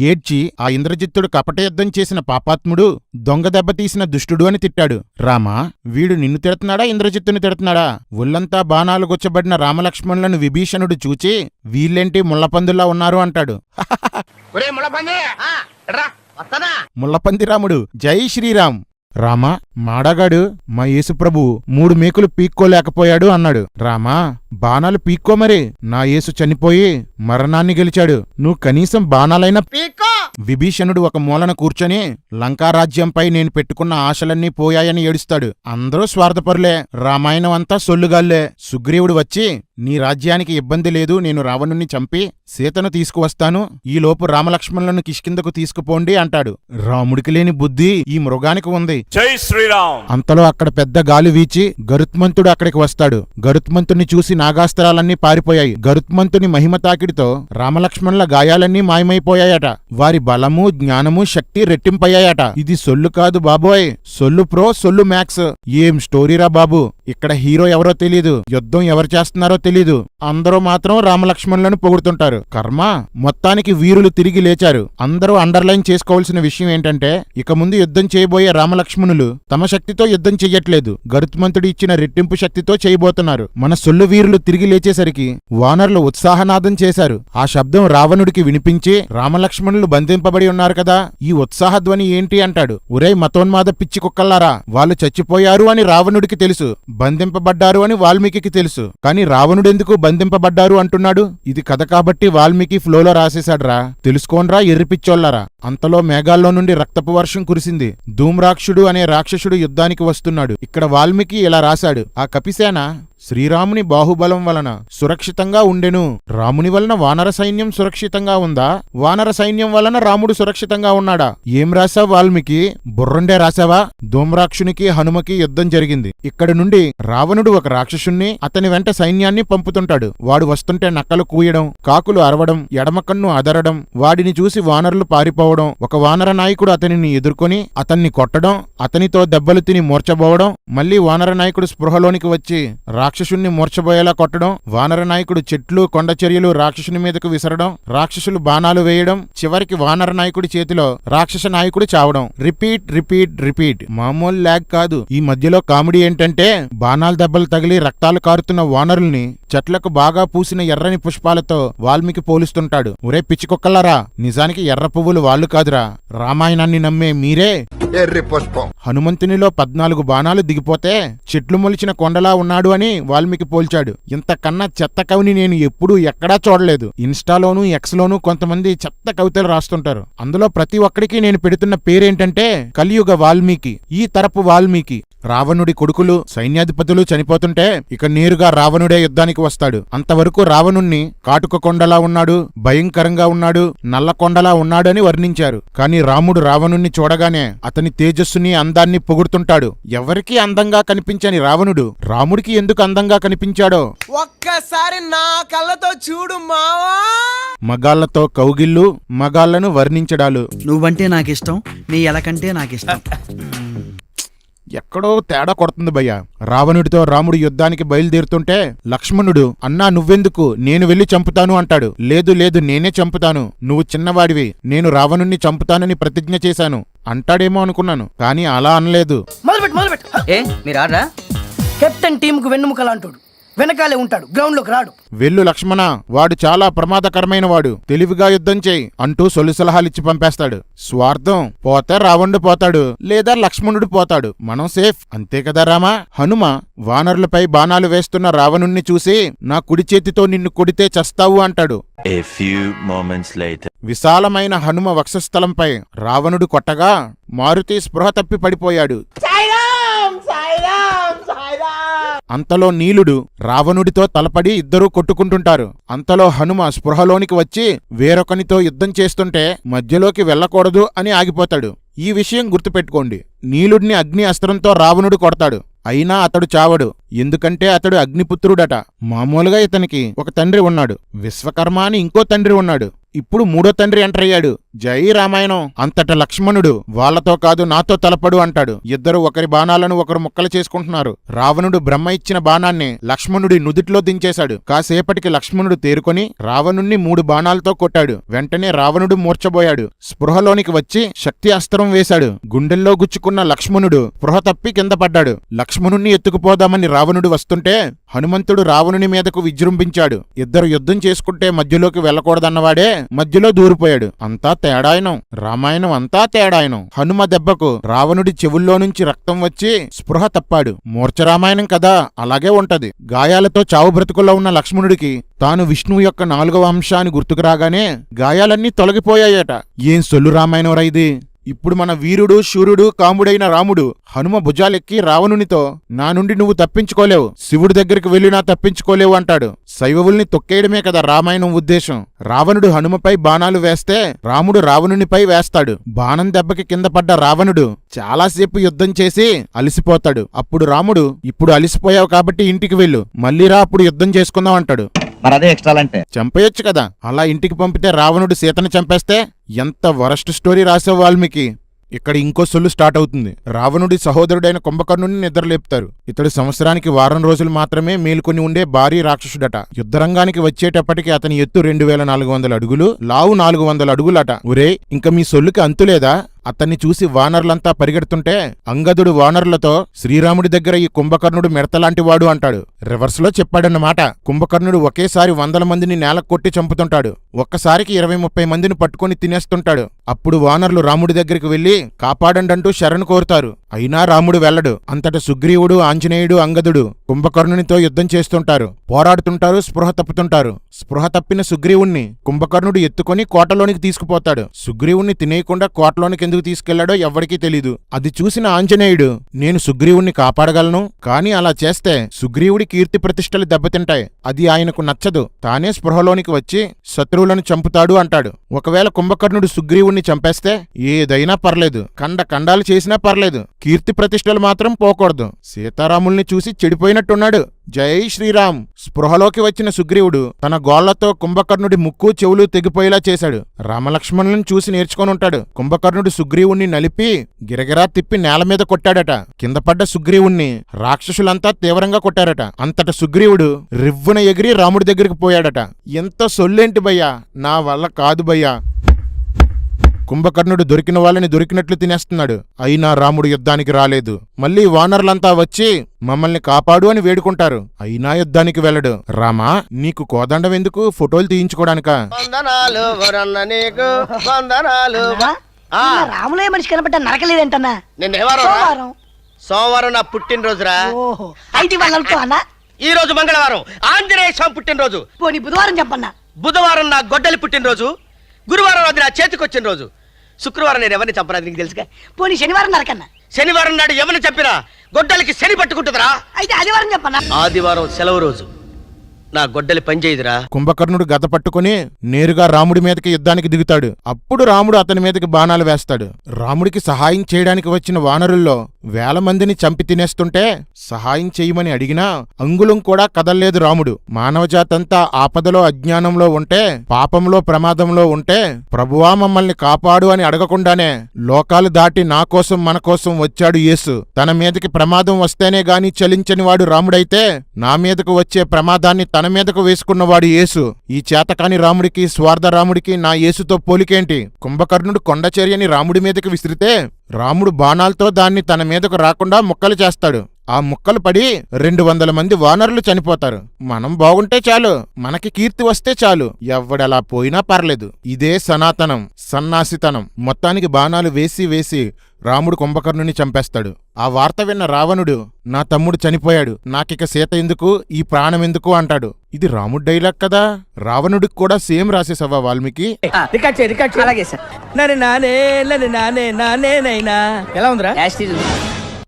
ఏడ్చి ఆ ఇంద్రజిత్తుడు కపటయుద్ధం చేసిన పాపాత్ముడు, దొంగ దెబ్బతీసిన దుష్టుడు అని తిట్టాడు. రామా, వీడు నిన్ను తిడుతున్నాడా ఇంద్రజిత్తుని తిడుతున్నాడా? ఒళ్లంతా బాణాలు గుచ్చబడిన రామలక్ష్మణులను విభీషణుడు చూచి వీళ్ళేంటి ముళ్లపందుల్లా ఉన్నారు అంటాడు. ముళ్లపంది రాముడు, జై శ్రీరామ్. రామా, మాడగాడు మా యేసుప్రభువు 3 మేకులు పీక్కోలేకపోయాడు అన్నాడు. రామా, బాణాలు పీక్కోమరి, నా యేసు చనిపోయి మరణాన్ని గెలిచాడు, నువ్వు కనీసం బాణాలైనా పీక్కో. విభీషణుడు ఒక మూలన కూర్చొని లంకారాజ్యంపై నేను పెట్టుకున్న ఆశలన్నీ పోయాయని ఏడుస్తాడు. అందరూ స్వార్థపరులే, రామాయణం అంతా సొల్లుగాళ్లే. సుగ్రీవుడు వచ్చి, నీ రాజ్యానికి ఇబ్బంది లేదు, నేను రావణుణ్ణి చంపి సీతను తీసుకువస్తాను, ఈలోపు రామలక్ష్మణులను కిష్కిందకు తీసుకుపోండి అంటాడు. రాముడికి లేని బుద్ధి ఈ మృగానికి ఉంది. జై శ్రీరామ్. అంతలో అక్కడ పెద్ద గాలి వీచి గరుత్మంతుడు అక్కడికి వస్తాడు. గరుత్మంతుని చూసి నాగాస్త్రాలన్నీ పారిపోయాయి. గరుత్మంతుని మహిమ తాకిడితో రామలక్ష్మణుల గాయాలన్నీ మాయమైపోయాయట. వారి బలము, జ్ఞానము, శక్తి రెట్టింపయ్యాయట. ఇది సొల్లు కాదు బాబోయ్, సొల్లు ప్రో, సొల్లు మ్యాక్స్. ఏం స్టోరీరా బాబు. ఇక్కడ హీరో ఎవరో తెలీదు, యుద్ధం ఎవరు చేస్తున్నారో తెలీదు, అందరూ మాత్రం రామలక్ష్మణులను పొగుడుతుంటారు. కర్మ, మొత్తానికి వీరులు తిరిగి లేచారు. అందరూ అండర్లైన్ చేసుకోవాల్సిన విషయం ఏంటంటే, ఇక ముందు యుద్ధం చేయబోయే రామలక్ష్మణులు తమ శక్తితో యుద్ధం చెయ్యట్లేదు, గరుత్మంతుడు ఇచ్చిన రెట్టింపు శక్తితో చేయబోతున్నారు. మన సొల్లు వీరులు తిరిగి లేచేసరికి వానరులు ఉత్సాహనాదం చేశారు. ఆ శబ్దం రావణుడికి వినిపించి, రామలక్ష్మణులు బంధింపబడి ఉన్నారు కదా, ఈ ఉత్సాహధ్వని ఏంటి అంటాడు. ఒరేయ్ మతోన్మాద పిచ్చి కుక్కల్లారా, వాళ్ళు చచ్చిపోయారు అని రావణుడికి తెలుసు, బంధింపబడ్డారు అని వాల్మీకి తెలుసు. కాని రావణుడెందుకు బంధింపబడ్డారు అంటున్నాడు? ఇది కథ కాబట్టి వాల్మీకి ఫ్లోలో రాసేశాడ్రా, తెలుసుకోన్రా ఎర్రిపిచ్చోళ్లరా. అంతలో మేఘాల్లో నుండి రక్తపు వర్షం కురిసింది. ధూమ్రాక్షుడు అనే రాక్షసుడు యుద్ధానికి వస్తున్నాడు. ఇక్కడ వాల్మీకి ఇలా రాశాడు, ఆ కపిసేన శ్రీరాముని బాహుబలం వలన సురక్షితంగా ఉండెను. రాముని వలన వానర సైన్యం సురక్షితంగా ఉందా? వానర సైన్యం వలన రాముడు సురక్షితంగా ఉన్నాడా? ఏం రాశావు వాల్మీకి? బుర్రండే రాశావా? ధూమ్రాక్షునికి హనుమకి యుద్ధం జరిగింది. ఇక్కడి నుండి రావణుడు ఒక రాక్షసుణ్ణి, అతని వెంట సైన్యాన్ని పంపుతుంటాడు. వాడు వస్తుంటే నక్కలు కూయడం, కాకులు అరవడం, ఎడమకన్ను అదరడం, వాడిని చూసి వానరులు పారిపోవడం, ఒక వానర నాయకుడు అతనిని ఎదుర్కొని అతన్ని కొట్టడం, అతనితో దెబ్బలు తిని మూర్చబోవడం, మళ్లీ వానర నాయకుడు స్పృహలోనికి వచ్చి రాక్షసుణ్ణి మూర్చబోయేలా కొట్టడం, వానర నాయకుడు చెట్లు, కొండ చర్యలు రాక్షసుని మీదకు విసరడం, రాక్షసులు బాణాలు వేయడం, చివరికి వానర నాయకుడి చేతిలో రాక్షస నాయకుడు చావడం. Repeat repeat repeat. మామూలు ల్యాగ్ కాదు. ఈ మధ్యలో కామెడీ ఏంటంటే, బాణాల దెబ్బలు తగిలి రక్తాలు కారుతున్న వానరుల్ని చెట్లకు బాగా పూసిన ఎర్రని పుష్పాలతో వాల్మీకి పోలుస్తుంటాడు. ఒరే పిచ్చికొక్కలారా, నిజానికి ఎర్ర పువ్వులు వాళ్ళు కాదురా, రామాయణాన్ని నమ్మే మీరే ఎర్రి పుష్పం. హనుమంతునిలో 14 బాణాలు దిగిపోతే చెట్లు మొలిచిన కొండలా ఉన్నాడు అని వాల్మీకి పోల్చాడు. ఇంతకన్నా చెత్త కవిని నేను ఎప్పుడూ ఎక్కడా చూడలేదు. ఇన్స్టాలోనూ ఎక్స్ లోనూ కొంతమంది చెత్త కవితలు రాస్తుంటారు. అందులో ప్రతి ఒక్కడికి నేను పెడుతున్న పేరేంటంటే కలియుగ వాల్మీకి, ఈ తరపు వాల్మీకి. రావణుడి కొడుకులు, సైన్యాధిపతులు చనిపోతుంటే ఇక నేరుగా రావణుడే యుద్ధానికి వస్తాడు. అంతవరకు రావణుణ్ణి కాటుక కొండలా ఉన్నాడు, భయంకరంగా ఉన్నాడు, నల్లకొండలా ఉన్నాడని వర్ణించారు. కాని రాముడు రావణుణ్ణి చూడగానే అతని తేజస్సుని, అందాన్ని పొగుడుతుంటాడు. ఎవరికీ అందంగా కనిపించని రావణుడు రాముడికి ఎందుకు అందంగా కనిపించాడో ఒక్కసారి నా కళ్ళతో చూడు మావా. మగాళ్లతో కౌగిళ్ళు, మగాళ్లను వర్ణించడాలు. నువ్వంటే నాకిష్టం, నీ ఎలకంటే నాకిష్టం. ఎక్కడో తేడా కొడుతుంది భయ్యా. రావణుడితో రాముడు యుద్ధానికి బయలుదేరుతుంటే లక్ష్మణుడు అన్నా నువ్వెందుకు, నేను వెళ్లి చంపుతాను అంటాడు. లేదు లేదు నేనే చంపుతాను, నువ్వు చిన్నవాడివి, నేను రావణుణ్ణి చంపుతానని ప్రతిజ్ఞ చేశాను అంటాడేమో అనుకున్నాను, కానీ అలా అనలేదు. మొదలుపెట్టు ఏ మీరు ఆడరా? కెప్టెన్ టీమ్ కు వెన్నుముకలా అంటాడు, వెనకాలే ఉంటాడు, గ్రౌండ్ లోకి రాడు. వెళ్ళు లక్ష్మణ, వాడు చాలా ప్రమాదకరమైన వాడు, తెలివిగా యుద్ధం చేయి అంటూ సొలుసలహాలిచ్చి పంపేస్తాడు. స్వార్థం పోతే రావణుడు పోతాడు, లేదా లక్ష్మణుడు పోతాడు, మనం సేఫ్, అంతే కదా రామా? హనుమ వానరులపై బాణాలు వేస్తున్న రావణుణ్ణి చూసి నా కుడి చేతితో నిన్ను కొడితే చస్తావు అంటాడు. విశాలమైన హనుమ వక్షస్థలంపై రావణుడు కొట్టగా మారుతి స్పృహ తప్పి పడిపోయాడు. అంతలో నీలుడు రావణుడితో తలపడి ఇద్దరూ కొట్టుకుంటుంటారు. అంతలో హనుమ స్పృహలోనికి వచ్చి వేరొకనితో యుద్ధం చేస్తుంటే మధ్యలోకి వెళ్ళకూడదు అని ఆగిపోతాడు. ఈ విషయం గుర్తుపెట్టుకోండి. నీలుడిని అగ్ని అస్త్రంతో రావణుడు కొడతాడు, అయినా అతడు చావడు, ఎందుకంటే అతడు అగ్నిపుత్రుడట. మామూలుగా ఇతనికి ఒక తండ్రి ఉన్నాడు, విశ్వకర్మ అని ఇంకో తండ్రి ఉన్నాడు, ఇప్పుడు మూడో తండ్రి ఎంటర్ అయ్యాడు. జై రామాయణం. అంతట లక్ష్మణుడు వాళ్ళతో కాదు నాతో తలపడు అంటాడు. ఇద్దరు ఒకరి బాణాలను ఒకరు ముక్కలు చేసుకుంటున్నారు. రావణుడు బ్రహ్మ ఇచ్చిన బాణాన్ని లక్ష్మణుడి నుదిట్లో దించేశాడు. కాసేపటికి లక్ష్మణుడు తేరుకొని రావణుణ్ణి 3 బాణాలతో కొట్టాడు. వెంటనే రావణుడు మూర్ఛబోయాడు. స్పృహలోనికి వచ్చి శక్తి అస్త్రం వేశాడు. గుండెల్లో గుచ్చుకున్న లక్ష్మణుడు స్పృహ తప్పి కింద పడ్డాడు. లక్ష్మణుణ్ణి ఎత్తుకుపోదామని రావణుడు వస్తుంటే హనుమంతుడు రావణుని మీదకు విజృంభించాడు. ఇద్దరు యుద్ధం చేసుకుంటే మధ్యలోకి వెళ్ళకూడదన్నవాడే మధ్యలో దూరిపోయాడు. అంతా తేడాయనం, రామాయణం అంతా తేడాయనం. హనుమ దెబ్బకు రావణుడి చెవుల్లో నుంచి రక్తం వచ్చి స్పృహ తప్పాడు. మూర్ఛరామాయణం కదా, అలాగే ఉంటది. గాయాలతో చావు బ్రతుకుల్లో ఉన్న లక్ష్మణుడికి తాను విష్ణువు యొక్క 4వ అంశాన్ని గుర్తుకు రాగానే గాయాలన్నీ తొలగిపోయాయట. ఏం సొల్లు రామాయణం రా ఇది. ఇప్పుడు మన వీరుడు శూరుడు కాముడైన రాముడు హనుమ భుజాలెక్కి రావణునితో నా నుండి నువ్వు తప్పించుకోలేవు, శివుడి దగ్గరికి వెళ్ళినా తప్పించుకోలేవు అంటాడు. శైవవుల్ని తొక్కేయడమే కదా రామాయణం ఉద్దేశం. రావణుడు హనుమపై బాణాలు వేస్తే రాముడు రావణునిపై వేస్తాడు. బాణం దెబ్బకి కింద పడ్డ రావణుడు చాలాసేపు యుద్ధం చేసి అలిసిపోతాడు. అప్పుడు రాముడు ఇప్పుడు అలిసిపోయావు కాబట్టి ఇంటికి వెళ్ళు, మళ్ళీ రా అప్పుడు యుద్ధం చేసుకుందాం అంటాడు. మరదే ఎక్స్ట్రాలంటే చంపేయొచ్చు కదా. అలా ఇంటికి పంపితే రావణుడు సీతను చంపేస్తే ఎంత వరస్ట్ స్టోరీ రాసావు వాల్మీకి. ఇక్కడ ఇంకో సొల్లు స్టార్ట్ అవుతుంది. రావణుడి సహోదరుడైన కుంభకర్ణుని నిద్రలేపుతారు. ఇతడు సంవత్సరానికి వారం రోజులు మాత్రమే మేలుకొని ఉండే భారీ రాక్షసుడట. యుద్ధరంగానికి వచ్చేటప్పటికి అతని ఎత్తు 2400 అడుగులు, లావు 400 అడుగులట. ఒరే, ఇంక మీ సొల్లుకి అంతులేదా? అతన్ని చూసి వానరులంతా పరిగెడుతుంటే అంగదుడు వానరులతో శ్రీరాముడి దగ్గర ఈ కుంభకర్ణుడు మిడతలాంటివాడు అంటాడు. రివర్స్ లో చెప్పాడన్నమాట. కుంభకర్ణుడు ఒకేసారి 100 మందిని నేలకు కొట్టి చంపుతుంటాడు. ఒక్కసారికి 20-30 మందిని పట్టుకుని తినేస్తుంటాడు. అప్పుడు వానరులు రాముడి దగ్గరికి వెళ్లి కాపాడండంటూ శరణు కోరుతారు. అయినా రాముడు వెళ్లడు. అంతట సుగ్రీవుడు, ఆంజనేయుడు, అంగదుడు కుంభకర్ణునితో యుద్ధం చేస్తుంటారు. పోరాడుతుంటారు, స్పృహ తప్పుతుంటారు. స్పృహ తప్పిన సుగ్రీవుణ్ణి కుంభకర్ణుడు ఎత్తుకొని కోటలోనికి తీసుకుపోతాడు. సుగ్రీవుణ్ణి తినేయకుండా కోటలోనికి ఎందుకు తీసుకెళ్లాడో ఎవ్వడికీ తెలీదు. అది చూసిన ఆంజనేయుడు నేను సుగ్రీవుణ్ణి కాపాడగలను, కాని అలా చేస్తే సుగ్రీవుడి కీర్తి ప్రతిష్టలు దెబ్బతింటాయి, అది ఆయనకు నచ్చదు, తానే స్పృహలోనికి వచ్చి శత్రువులను చంపుతాడు అంటాడు. ఒకవేళ కుంభకర్ణుడు సుగ్రీవుణ్ణి చంపేస్తే ఏదైనా పర్లేదు, ఖండాలు చేసినా పర్లేదు, కీర్తి ప్రతిష్టలు మాత్రం పోకూడదు. సీతారాముల్ని చూసి చెడిపోయినట్టున్నాడు. జై శ్రీరామ్. స్పృహలోకి వచ్చిన సుగ్రీవుడు తన గోళ్లతో కుంభకర్ణుడి ముక్కు చెవులు తెగిపోయేలా చేశాడు. రామలక్ష్మణులను చూసి నేర్చుకొని ఉంటాడు. కుంభకర్ణుడు సుగ్రీవుణ్ణి నలిపి గిరగిరా తిప్పి నేల మీద కొట్టాడట. కింద పడ్డ సుగ్రీవుణ్ణి రాక్షసులంతా తీవ్రంగా కొట్టారట. అంతట సుగ్రీవుడు రివ్వున ఎగిరి రాముడి దగ్గరికి పోయాడట. ఎంత సొల్లేంటి భయ్యా, నా వల్ల కాదు భయ్యా. కుంభకర్ణుడు దొరికిన వాళ్ళని దొరికినట్లు తినేస్తున్నాడు. అయినా రాముడు యుద్ధానికి రాలేదు. మళ్ళీ వానరులంతా వచ్చి మమ్మల్ని కాపాడు అని వేడుకుంటారు. అయినా యుద్ధానికి వెళ్ళడు. రామా, నీకు కోదండం ఎందుకు? ఫోటోలు తీయించుకోవడానికా? రాములే మనిషి కనపడ్డా నరకలేదంటన్నా. సోమవారం నా పుట్టినరోజురా. అయితే వాళ్ళతో అన్నా ఈ రోజు మంగళవారం ఆంజనేయ స్వామి పుట్టినరోజు. పోనీ బుధవారం చెప్పన్నా. బుధవారం నా గొడ్డలి పుట్టినరోజు. గురువారం అది నా చేతికొచ్చిన రోజు. శుక్రవారం నేను ఎవరిని చంపరాదు, నీకు తెలుసుగా. పోనీ శనివారం నరకన్నా. శనివారం నాడు ఎవరిని చంపినా గొడ్డలికి శని పట్టుకుంటుందిరా. అయితే ఆదివారం చెప్పన్నా. ఆదివారం సెలవు రోజు, నా గొడ్డలి పనిచేయదురా. కుంభకర్ణుడు గద పట్టుకుని నేరుగా రాముడి మీదకి యుద్ధానికి దిగుతాడు. అప్పుడు రాముడు అతని మీదకి బాణాలు వేస్తాడు. రాముడికి సహాయం చేయడానికి వచ్చిన వానరుల్లో వేల మందిని చంపి తినేస్తుంటే సహాయం చెయ్యమని అడిగినా అంగుళం కూడా కదల్లేదు రాముడు. మానవజాతంతా ఆపదలో అజ్ఞానంలో ఉంటే, పాపంలో ప్రమాదంలో ఉంటే ప్రభువా మమ్మల్ని కాపాడు అని అడగకుండానే లోకాలు దాటి నా కోసం మన కోసం వచ్చాడు యేసు. తన మీదకి ప్రమాదం వస్తేనే గాని చలించని వాడు రాముడైతే నా మీదకు వచ్చే ప్రమాదాన్ని తన మీదకు వేసుకున్నవాడు యేసు. ఈ చేతకాని రాముడికి, స్వార్థ రాముడికి నా యేసుతో పోలికేంటి? కుంభకర్ణుడు కొండచర్యని రాముడి మీదకి విసిరితే రాముడు బాణాలతో దాన్ని తన మీదకు రాకుండా ముక్కలు చేస్తాడు. ఆ ముక్కలు పడి 200 మంది వానరులు చనిపోతారు. మనం బాగుంటే చాలు, మనకి కీర్తి వస్తే చాలు, ఎవ్వడలా పోయినా పర్లేదు. ఇదే సనాతనం, సన్నాసితనం. మొత్తానికి బాణాలు వేసి వేసి రాముడు కుంభకర్ణుని చంపేస్తాడు. ఆ వార్త విన్న రావణుడు, నా తమ్ముడు చనిపోయాడు, నాకిక సీత ఎందుకు, ఈ ప్రాణం ఎందుకు అంటాడు. ఇది రాముడు డైలాగ్ కదా. రావణుడికి కూడా సేమ్ రాసేసవా వాల్మీకి? అలాగే సార్. నన్ను నానే నన్ను నానే నానేనైనా ఎలా ఉందిరా?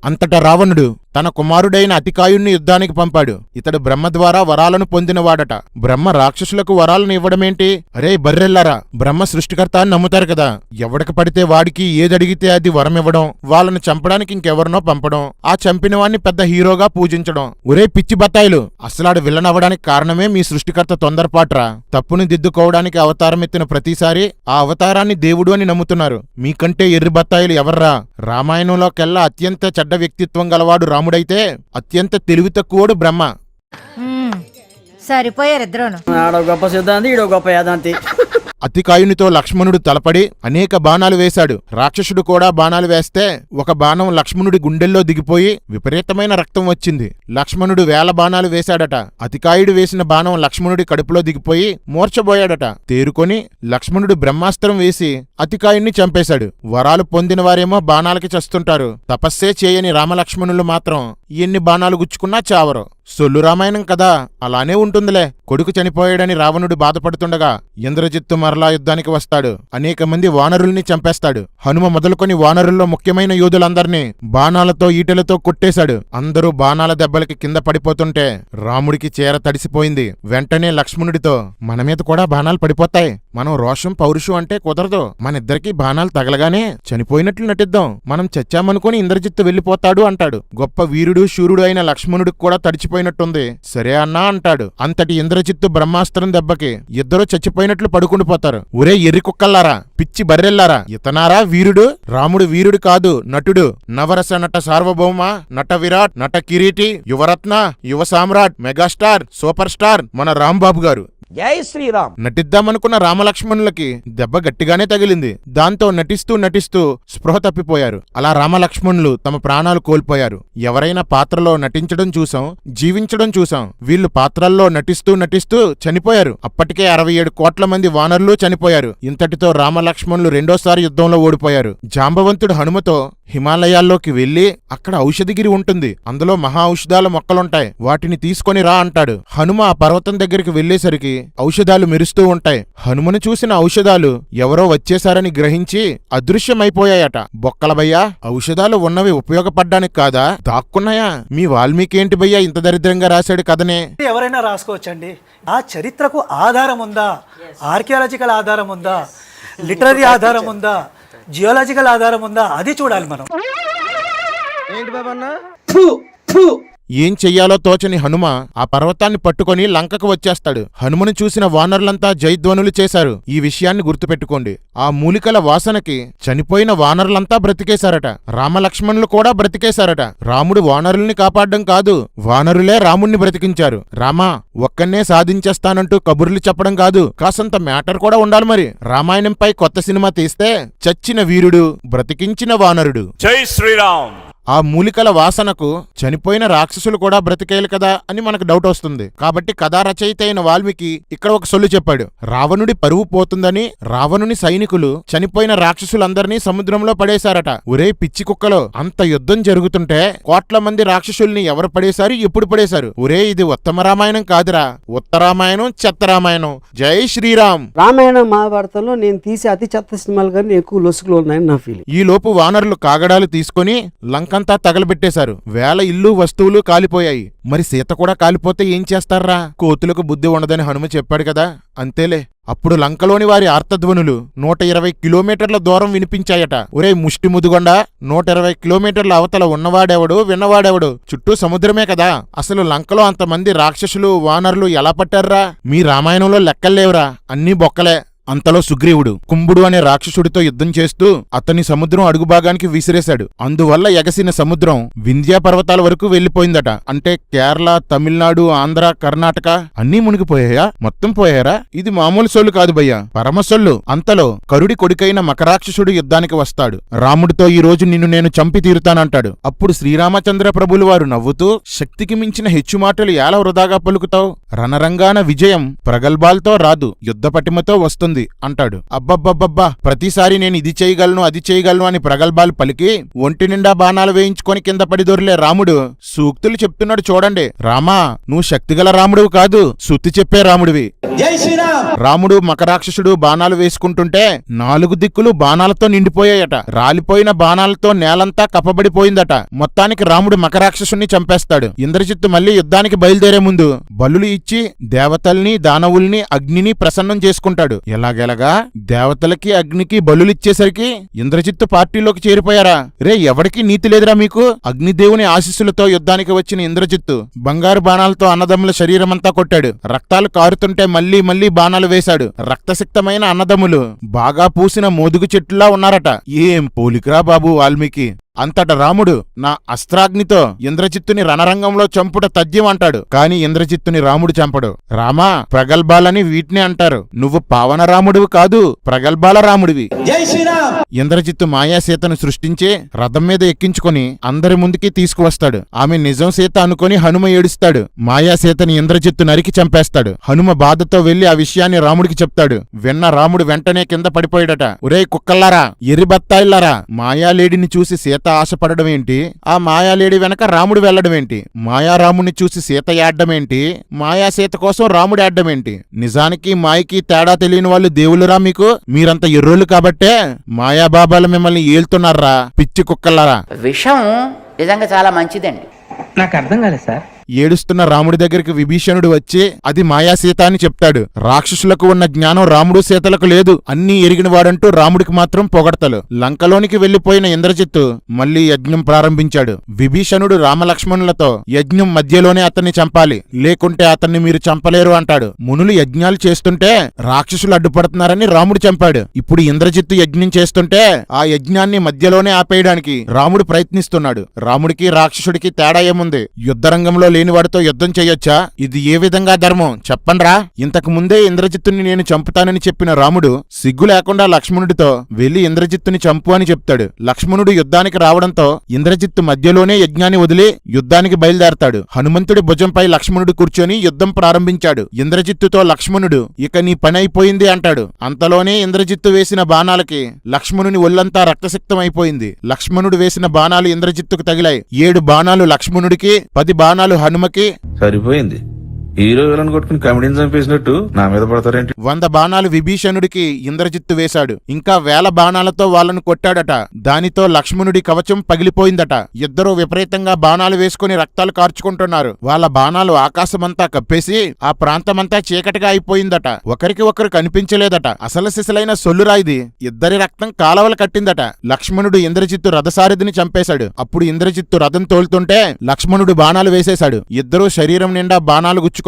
అంతటా రావణుడు తన కుమారుడైన అతికాయుణ్ణి యుద్ధానికి పంపాడు. ఇతడు బ్రహ్మ ద్వారా వరాలను పొందినవాడట. బ్రహ్మ రాక్షసులకు వరాలను ఇవ్వడమేంటి? అరే బర్రెల్లారా, బ్రహ్మ సృష్టికర్త అని నమ్ముతారు కదా. ఎవడికి పడితే వాడికి ఏదడిగితే అది వరం ఇవ్వడం, వాళ్ళను చంపడానికి ఇంకెవరినో పంపడం, ఆ చంపిన వాణ్ణి పెద్ద హీరోగా పూజించడం. ఒరే పిచ్చి బత్తాయిలు, అసలాడు విలన్ అవ్వడానికి కారణమే మీ సృష్టికర్త తొందరపాట్రా. తప్పుని దిద్దుకోవడానికి అవతారం ఎత్తిన ప్రతిసారి ఆ అవతారాన్ని దేవుడు అని నమ్ముతున్నారు. మీకంటే ఎర్రి బత్తాయిలు ఎవర్రా? రామాయణంలోకెల్లా అత్యంత చెడ్డ వ్యక్తిత్వం గలవాడు రాముడైతే అత్యంత తెలివి తక్కువోడు బ్రహ్మ. సరిపోయారిద్దరూను. ఆడో గొప్ప సిద్ధాంతి, ఈడో గొప్ప యాదాంతి. అతికాయునితో లక్ష్మణుడు తలపడి అనేక బాణాలు వేశాడు. రాక్షసుడు కూడా బాణాలు వేస్తే ఒక బాణం లక్ష్మణుడి గుండెల్లో దిగిపోయి విపరీతమైన రక్తం వచ్చింది. లక్ష్మణుడు 1000 బాణాలు వేశాడట. అతికాయుడు వేసిన బాణం లక్ష్మణుడి కడుపులో దిగిపోయి మూర్ఛబోయాడట. తేరుకొని లక్ష్మణుడు బ్రహ్మాస్త్రం వేసి అతికాయుణ్ణి చంపేశాడు. వరాలు పొందిన వారేమో బాణాలకి చస్తుంటారు. తపస్సే చేయని రామలక్ష్మణులు మాత్రం ఎన్ని బాణాలు గుచ్చుకున్నా చావరు. సొల్లు రామాయణం కదా, అలానే ఉంటుందిలే. కొడుకు చనిపోయాడని రావణుడు బాధపడుతుండగా ఇంద్రజిత్తు మరలా యుద్ధానికి వస్తాడు. అనేక మంది వానరుల్ని చంపేస్తాడు. హనుమ మొదలుకొని వానరుల్లో ముఖ్యమైన యోధులందర్నీ బాణాలతో ఈటెలతో కొట్టేశాడు. అందరూ బాణాల దెబ్బలకి కింద పడిపోతుంటే రాముడికి చీర తడిసిపోయింది. వెంటనే లక్ష్మణుడితో, మన మీద కూడా బాణాలు పడిపోతాయి, మనం రోషం పౌరుషం అంటే కుదరదు, మనిద్దరికీ బాణాలు తగలగానే చనిపోయినట్లు నటిద్దాం, మనం చచ్చామనుకుని ఇంద్రజిత్తు వెళ్ళిపోతాడు అంటాడు. గొప్ప వీరుడు శూరుడు అయిన లక్ష్మణుడికి కూడా తడిచిపోయినట్టుంది. సరే అన్నా అంటాడు. అంతటి ఇంద్రజిత్తు బ్రహ్మాస్త్రం దెబ్బకి ఇద్దరూ చచ్చిపోయినట్లు పడుకుండిపోతారు. ఒరే ఎర్రి కుక్కల్లారా, పిచ్చి బర్రెల్లారా, ఇతనారా వీరుడు? రాముడు వీరుడు కాదు, నటుడు. నవరస నట సార్వభౌమ, నట విరాట్, నట కిరీటి, యువరత్న, యువ సామ్రాట్, మెగాస్టార్, సూపర్ స్టార్ మన రాంబాబు గారు. జై శ్రీరామ్. నటిద్దామనుకున్న రామలక్ష్మణులకి దెబ్బ గట్టిగానే తగిలింది. దాంతో నటిస్తూ నటిస్తూ స్పృహ తప్పిపోయారు. అలా రామలక్ష్మణులు తమ ప్రాణాలు కోల్పోయారు. ఎవరైనా పాత్రలో నటించడం చూసాం, జీవించడం చూసాం. వీళ్ళు పాత్రల్లో నటిస్తూ నటిస్తూ చనిపోయారు. అప్పటికే 67 కోట్ల మంది వానరులు చనిపోయారు. ఇంతటితో రామలక్ష్మణులు రెండోసారి యుద్ధంలో ఓడిపోయారు. జాంబవంతుడు హనుమతో హిమాలయాల్లోకి వెళ్లి అక్కడ ఔషధగిరి ఉంటుంది, అందులో మహా ఔషధాల మొక్కలుంటాయి, వాటిని తీసుకొని రా అంటాడు. హనుమ ఆ పర్వతం దగ్గరికి వెళ్లేసరికి ఔషధాలు మెరుస్తూ ఉంటాయి. హనుమను చూసిన ఔషధాలు ఎవరో వచ్చేశారని గ్రహించి అదృశ్యమైపోయాయట. బొక్కలబయ్యా, ఔషధాలు ఉన్నవి ఉపయోగపడ్డానికి కాదా, దాక్కున్నాయా? మీ వాల్మీకి ఏంటి భయ్యా ఇంత దరిద్రంగా రాశాడు కదనే? ఎవరైనా రాసుకోవచ్చండి. ఆ చరిత్రకు ఆధారం ఉందా? ఆర్కియాలజికల్ ఆధారం ఉందా? లిటరరీ ఆధారం ఉందా? జియోలాజికల్ ఆధారం ఉందా? అది చూడాలి మనం. ఏంటి బాబన్నా? ఏం చెయ్యాలో తోచని హనుమ ఆ పర్వతాన్ని పట్టుకొని లంకకు వచ్చేస్తాడు. హనుమను చూసిన వానరులంతా జయధ్వనులు చేశారు. ఈ విషయాన్ని గుర్తుపెట్టుకోండి. ఆ మూలికల వాసనకి చనిపోయిన వానరులంతా బ్రతికేశారట. రామలక్ష్మణులు కూడా బ్రతికేశారట. రాముడు వానరుల్ని కాపాడడం కాదు, వానరులే రాముణ్ణి బ్రతికించారు. రామా, ఒక్కనే సాధించేస్తానంటూ కబుర్లు చెప్పడం కాదు, కాసంత మ్యాటర్ కూడా ఉండాలి. మరి రామాయణంపై కొత్త సినిమా తీస్తే చచ్చిన వీరుడు, బ్రతికించిన వానరుడు. జై శ్రీరామ్. ఆ మూలికల వాసనకు చనిపోయిన రాక్షసులు కూడా బ్రతికేయాలి కదా అని మనకు డౌట్ వస్తుంది. కాబట్టి కథా రచయిత అయిన వాల్మీకి ఇక్కడ ఒక సొల్లు చెప్పాడు. రావణుడి పరువు పోతుందని రావణుని సైనికులు చనిపోయిన రాక్షసులందరినీ సముద్రంలో పడేశారట. ఒరే పిచ్చి కుక్కలో, అంత యుద్ధం జరుగుతుంటే కోట్ల మంది రాక్షసుల్ని ఎవరు పడేశారు, ఎప్పుడు పడేశారు? ఒరే ఇది ఉత్తమ రామాయణం కాదురా, ఉత్తరామాయణం, చెత్త రామాయణం. జై శ్రీరామ్. రామాయణం మహాభారతంలో నేను తీసే అతి చెత్త సినిమాలు కానీ ఎక్కువ లొసుగులు ఉన్నాయని నా ఫీలింగ్. ఈ లోపు వానరులు కాగడాలు తీసుకుని లంకంతా తగలబెట్టేశారు. 1000 ఇల్లు వస్తువులు కాలిపోయాయి. మరి సీత కూడా కాలిపోతే ఏం చేస్తారా? కోతులకు బుద్ధి ఉండదని హనుమ చెప్పాడు కదా, అంతేలే. అప్పుడు లంకలోని వారి ఆర్తధ్వనులు 120 కిలోమీటర్ల దూరం వినిపించాయట. ఒరే ముష్టి ముదుగొండ, 120 కిలోమీటర్ల అవతల ఉన్నవాడెవడు విన్నవాడెవడు? చుట్టూ సముద్రమే కదా. అసలు లంకలో అంతమంది రాక్షసులు వానరులు ఎలా పట్టారా? మీ రామాయణంలో లెక్కల్లేవురా, అన్నీ బొక్కలే. అంతలో సుగ్రీవుడు కుంభుడు అనే రాక్షసుడితో యుద్ధం చేస్తూ అతని సముద్రం అడుగు భాగానికి విసిరేశాడు. అందువల్ల ఎగసిన సముద్రం వింధ్యా పర్వతాల వరకు వెళ్లిపోయిందట. అంటే కేరళ, తమిళనాడు, ఆంధ్ర, కర్ణాటక అన్నీ మునిగిపోయాయా? మొత్తం పోయారా? ఇది మామూలు సొల్లు కాదు భయ్యా, పరమసొల్లు. అంతలో కరుడి కొడుకైన మకరాక్షసుడు యుద్ధానికి వస్తాడు. రాముడితో ఈ రోజు నిన్ను నేను చంపి తీరుతానంటాడు. అప్పుడు శ్రీరామచంద్ర ప్రభులు వారు నవ్వుతూ, శక్తికి మించిన హెచ్చు మాటలు ఎలా వృధాగా పలుకుతావు? రణరంగాన విజయం ప్రగల్భాలతో రాదు, యుద్ధ పటిమతో వస్తుంది అంటాడు. అబ్బబ్బబ్బబ్బా, ప్రతిసారి నేను ఇది చేయగలను అది చేయగలను అని ప్రగల్భాలు పలికి ఒంటి నిండా బాణాలు వేయించుకొని కింద పడి దొరిలే రాముడు సూక్తులు చెప్తున్నాడు చూడండి. రామా, నువ్వు శక్తిగల రాముడివి కాదు, సుత్తి చెప్పే రాముడివి. రాముడు మకరాక్షసుడు బాణాలు వేసుకుంటుంటే 4 దిక్కులు బాణాలతో నిండిపోయాయట. రాలిపోయిన బాణాలతో నేలంతా కప్పబడిపోయిందట. మొత్తానికి రాముడు మకరాక్షసుని చంపేస్తాడు. ఇంద్రజిత్తు మళ్లీ యుద్ధానికి బయలుదేరే ముందు బలులు ఇచ్చి దేవతల్ని, దానవుల్ని, అగ్నిని ప్రసన్నం చేసుకుంటాడు. ఎలాగెలగా దేవతలకి, అగ్నికి బలులిచ్చేసరికి ఇంద్రజిత్తు పార్టీలోకి చేరిపోయారా? రే, ఎవడికి నీతి లేదురా మీకు? అగ్నిదేవుని ఆశీస్సులతో యుద్ధానికి వచ్చిన ఇంద్రజిత్తు బంగారు బాణాలతో అన్నదమ్ముల శరీరమంతా కొట్టాడు. రక్తాలు కారుతుంటే మళ్లీ మళ్లీ బాణాలు వేశాడు. రక్తసిక్తమైన అన్నదమ్ములు బాగా పూసిన మోదుగు చెట్టులా ఉన్నారట. ఏం పోలికరా బాబు వాల్మీకి! అంతట రాముడు నా అస్త్రాగ్నితో ఇంద్రజిత్తుని రణరంగంలో చంపుట తథ్యం అంటాడు. కాని ఇంద్రజిత్తుని రాముడు చంపడు. రామా, ప్రగల్భాలని వీటినే అంటారు. నువ్వు పావన రాముడివి కాదు, ప్రగల్భాల రాముడివి. ఇంద్రజిత్తు మాయాసీతను సృష్టించి రథం మీద ఎక్కించుకొని అందరి ముందుకి తీసుకువస్తాడు. ఆమె నిజం సీత అనుకొని హనుమ ఏడుస్తాడు. మాయాసీతని ఇంద్రజిత్తు నరికి చంపేస్తాడు. హనుమ బాధతో వెళ్లి ఆ విషయాన్ని రాముడికి చెప్తాడు. విన్న రాముడు వెంటనే కింద పడిపోయాడట. ఒరే కుక్కల్లారా, ఎర్రిబత్తాయిల్లారా, మాయాలేడిని చూసి సీత ఆశపడమేంటి? ఆ మాయాలేడి వెనక రాముడు వెళ్లడమేంటి? మాయారాముణ్ణి చూసి సీత యాడ్డమేంటి? మాయాసీత కోసం రాముడు యాడ్డమేంటి? నిజానికి మాయకి తేడా తెలియని వాళ్ళు దేవులురా మీకు? మీరంత ఎర్రోళ్ళు కాబట్టే మాయాబాబాలు మిమ్మల్ని ఏల్తున్నారా పిచ్చి కుక్కల్లారా. విషం నిజంగా చాలా మంచిదండి. నాకు అర్థం కాలేదు సార్. ఏడుస్తున్న రాముడి దగ్గరికి విభీషణుడు వచ్చి అది మాయాసీత అని చెప్తాడు. రాక్షసులకు ఉన్న జ్ఞానం రాముడు సీతలకు లేదు, అన్నీ ఎరిగినవాడంటూ రాముడికి మాత్రం పొగడతలు. లంకలోనికి వెళ్లిపోయిన ఇంద్రజిత్తు మళ్లీ యజ్ఞం ప్రారంభించాడు. విభీషణుడు రామలక్ష్మణులతో యజ్ఞం మధ్యలోనే అతన్ని చంపాలి, లేకుంటే అతన్ని మీరు చంపలేరు అంటాడు. మునులు యజ్ఞాలు చేస్తుంటే రాక్షసులు అడ్డుపడుతున్నారని రాముడు చంపాడు. ఇప్పుడు ఇంద్రజిత్తు యజ్ఞం చేస్తుంటే ఆ యజ్ఞాన్ని మధ్యలోనే ఆపేయడానికి రాముడు ప్రయత్నిస్తున్నాడు. రాముడికి రాక్షసుడికి తేడా ఏముంది? యుద్ధరంగంలో లేనివాడితో యుద్ధం చెయ్యొచ్చా? ఇది ఏ విధంగా ధర్మం చెప్పండ్రా? ఇంతకు ముందే ఇంద్రజిత్తుని నేను చంపుతానని చెప్పిన రాముడు సిగ్గు లేకుండా లక్ష్మణుడితో వెళ్లి ఇంద్రజిత్తుని చంపు అని చెప్తాడు. లక్ష్మణుడు యుద్ధానికి రావడంతో ఇంద్రజిత్తు మధ్యలోనే యజ్ఞాన్ని వదిలి యుద్ధానికి బయలుదేరతాడు. హనుమంతుడి భుజంపై లక్ష్మణుడు కూర్చొని యుద్ధం ప్రారంభించాడు. ఇంద్రజిత్తుతో లక్ష్మణుడు ఇక నీ పని అయిపోయింది అంటాడు. అంతలోనే ఇంద్రజిత్తు వేసిన బాణాలకి లక్ష్మణుని ఒళ్లంతా రక్తసిక్తమైపోయింది. లక్ష్మణుడు వేసిన బాణాలు ఇంద్రజిత్తుకు తగిలాయి. 7 బాణాలు లక్ష్మణుడికి, 10 బాణాలు హనుమకి. సరిపోయింది. హీరో విలన్ కొట్టుకుని కమెడీని చంపేసినట్టు నా మీద పడతారేంటి? 100 బాణాలు విభీషణుడికి ఇంద్రజిత్తు వేశాడు. ఇంకా 1000 బాణాలతో వాళ్ళను కొట్టాడట. దానితో లక్ష్మణుడి కవచం పగిలిపోయిందట. ఇద్దరూ విపరీతంగా బాణాలు వేసుకుని రక్తాలు కార్చుకుంటున్నారు. వాళ్ళ బాణాలు ఆకాశమంతా కప్పేసి ఆ ప్రాంతమంతా చీకటిగా అయిపోయిందట. ఒకరికి ఒకరు కనిపించలేదట. అసలు సిసలైన సొల్లురా ఇది. ఇద్దరి రక్తం కాలవలు కట్టిందట. లక్ష్మణుడు ఇంద్రజిత్తు రథసారథిని చంపేశాడు. అప్పుడు ఇంద్రజిత్తు రథం తోలుతుంటే లక్ష్మణుడు బాణాలు వేసేశాడు. ఇద్దరూ శరీరం నిండా బాణాలు గుచ్చుకొని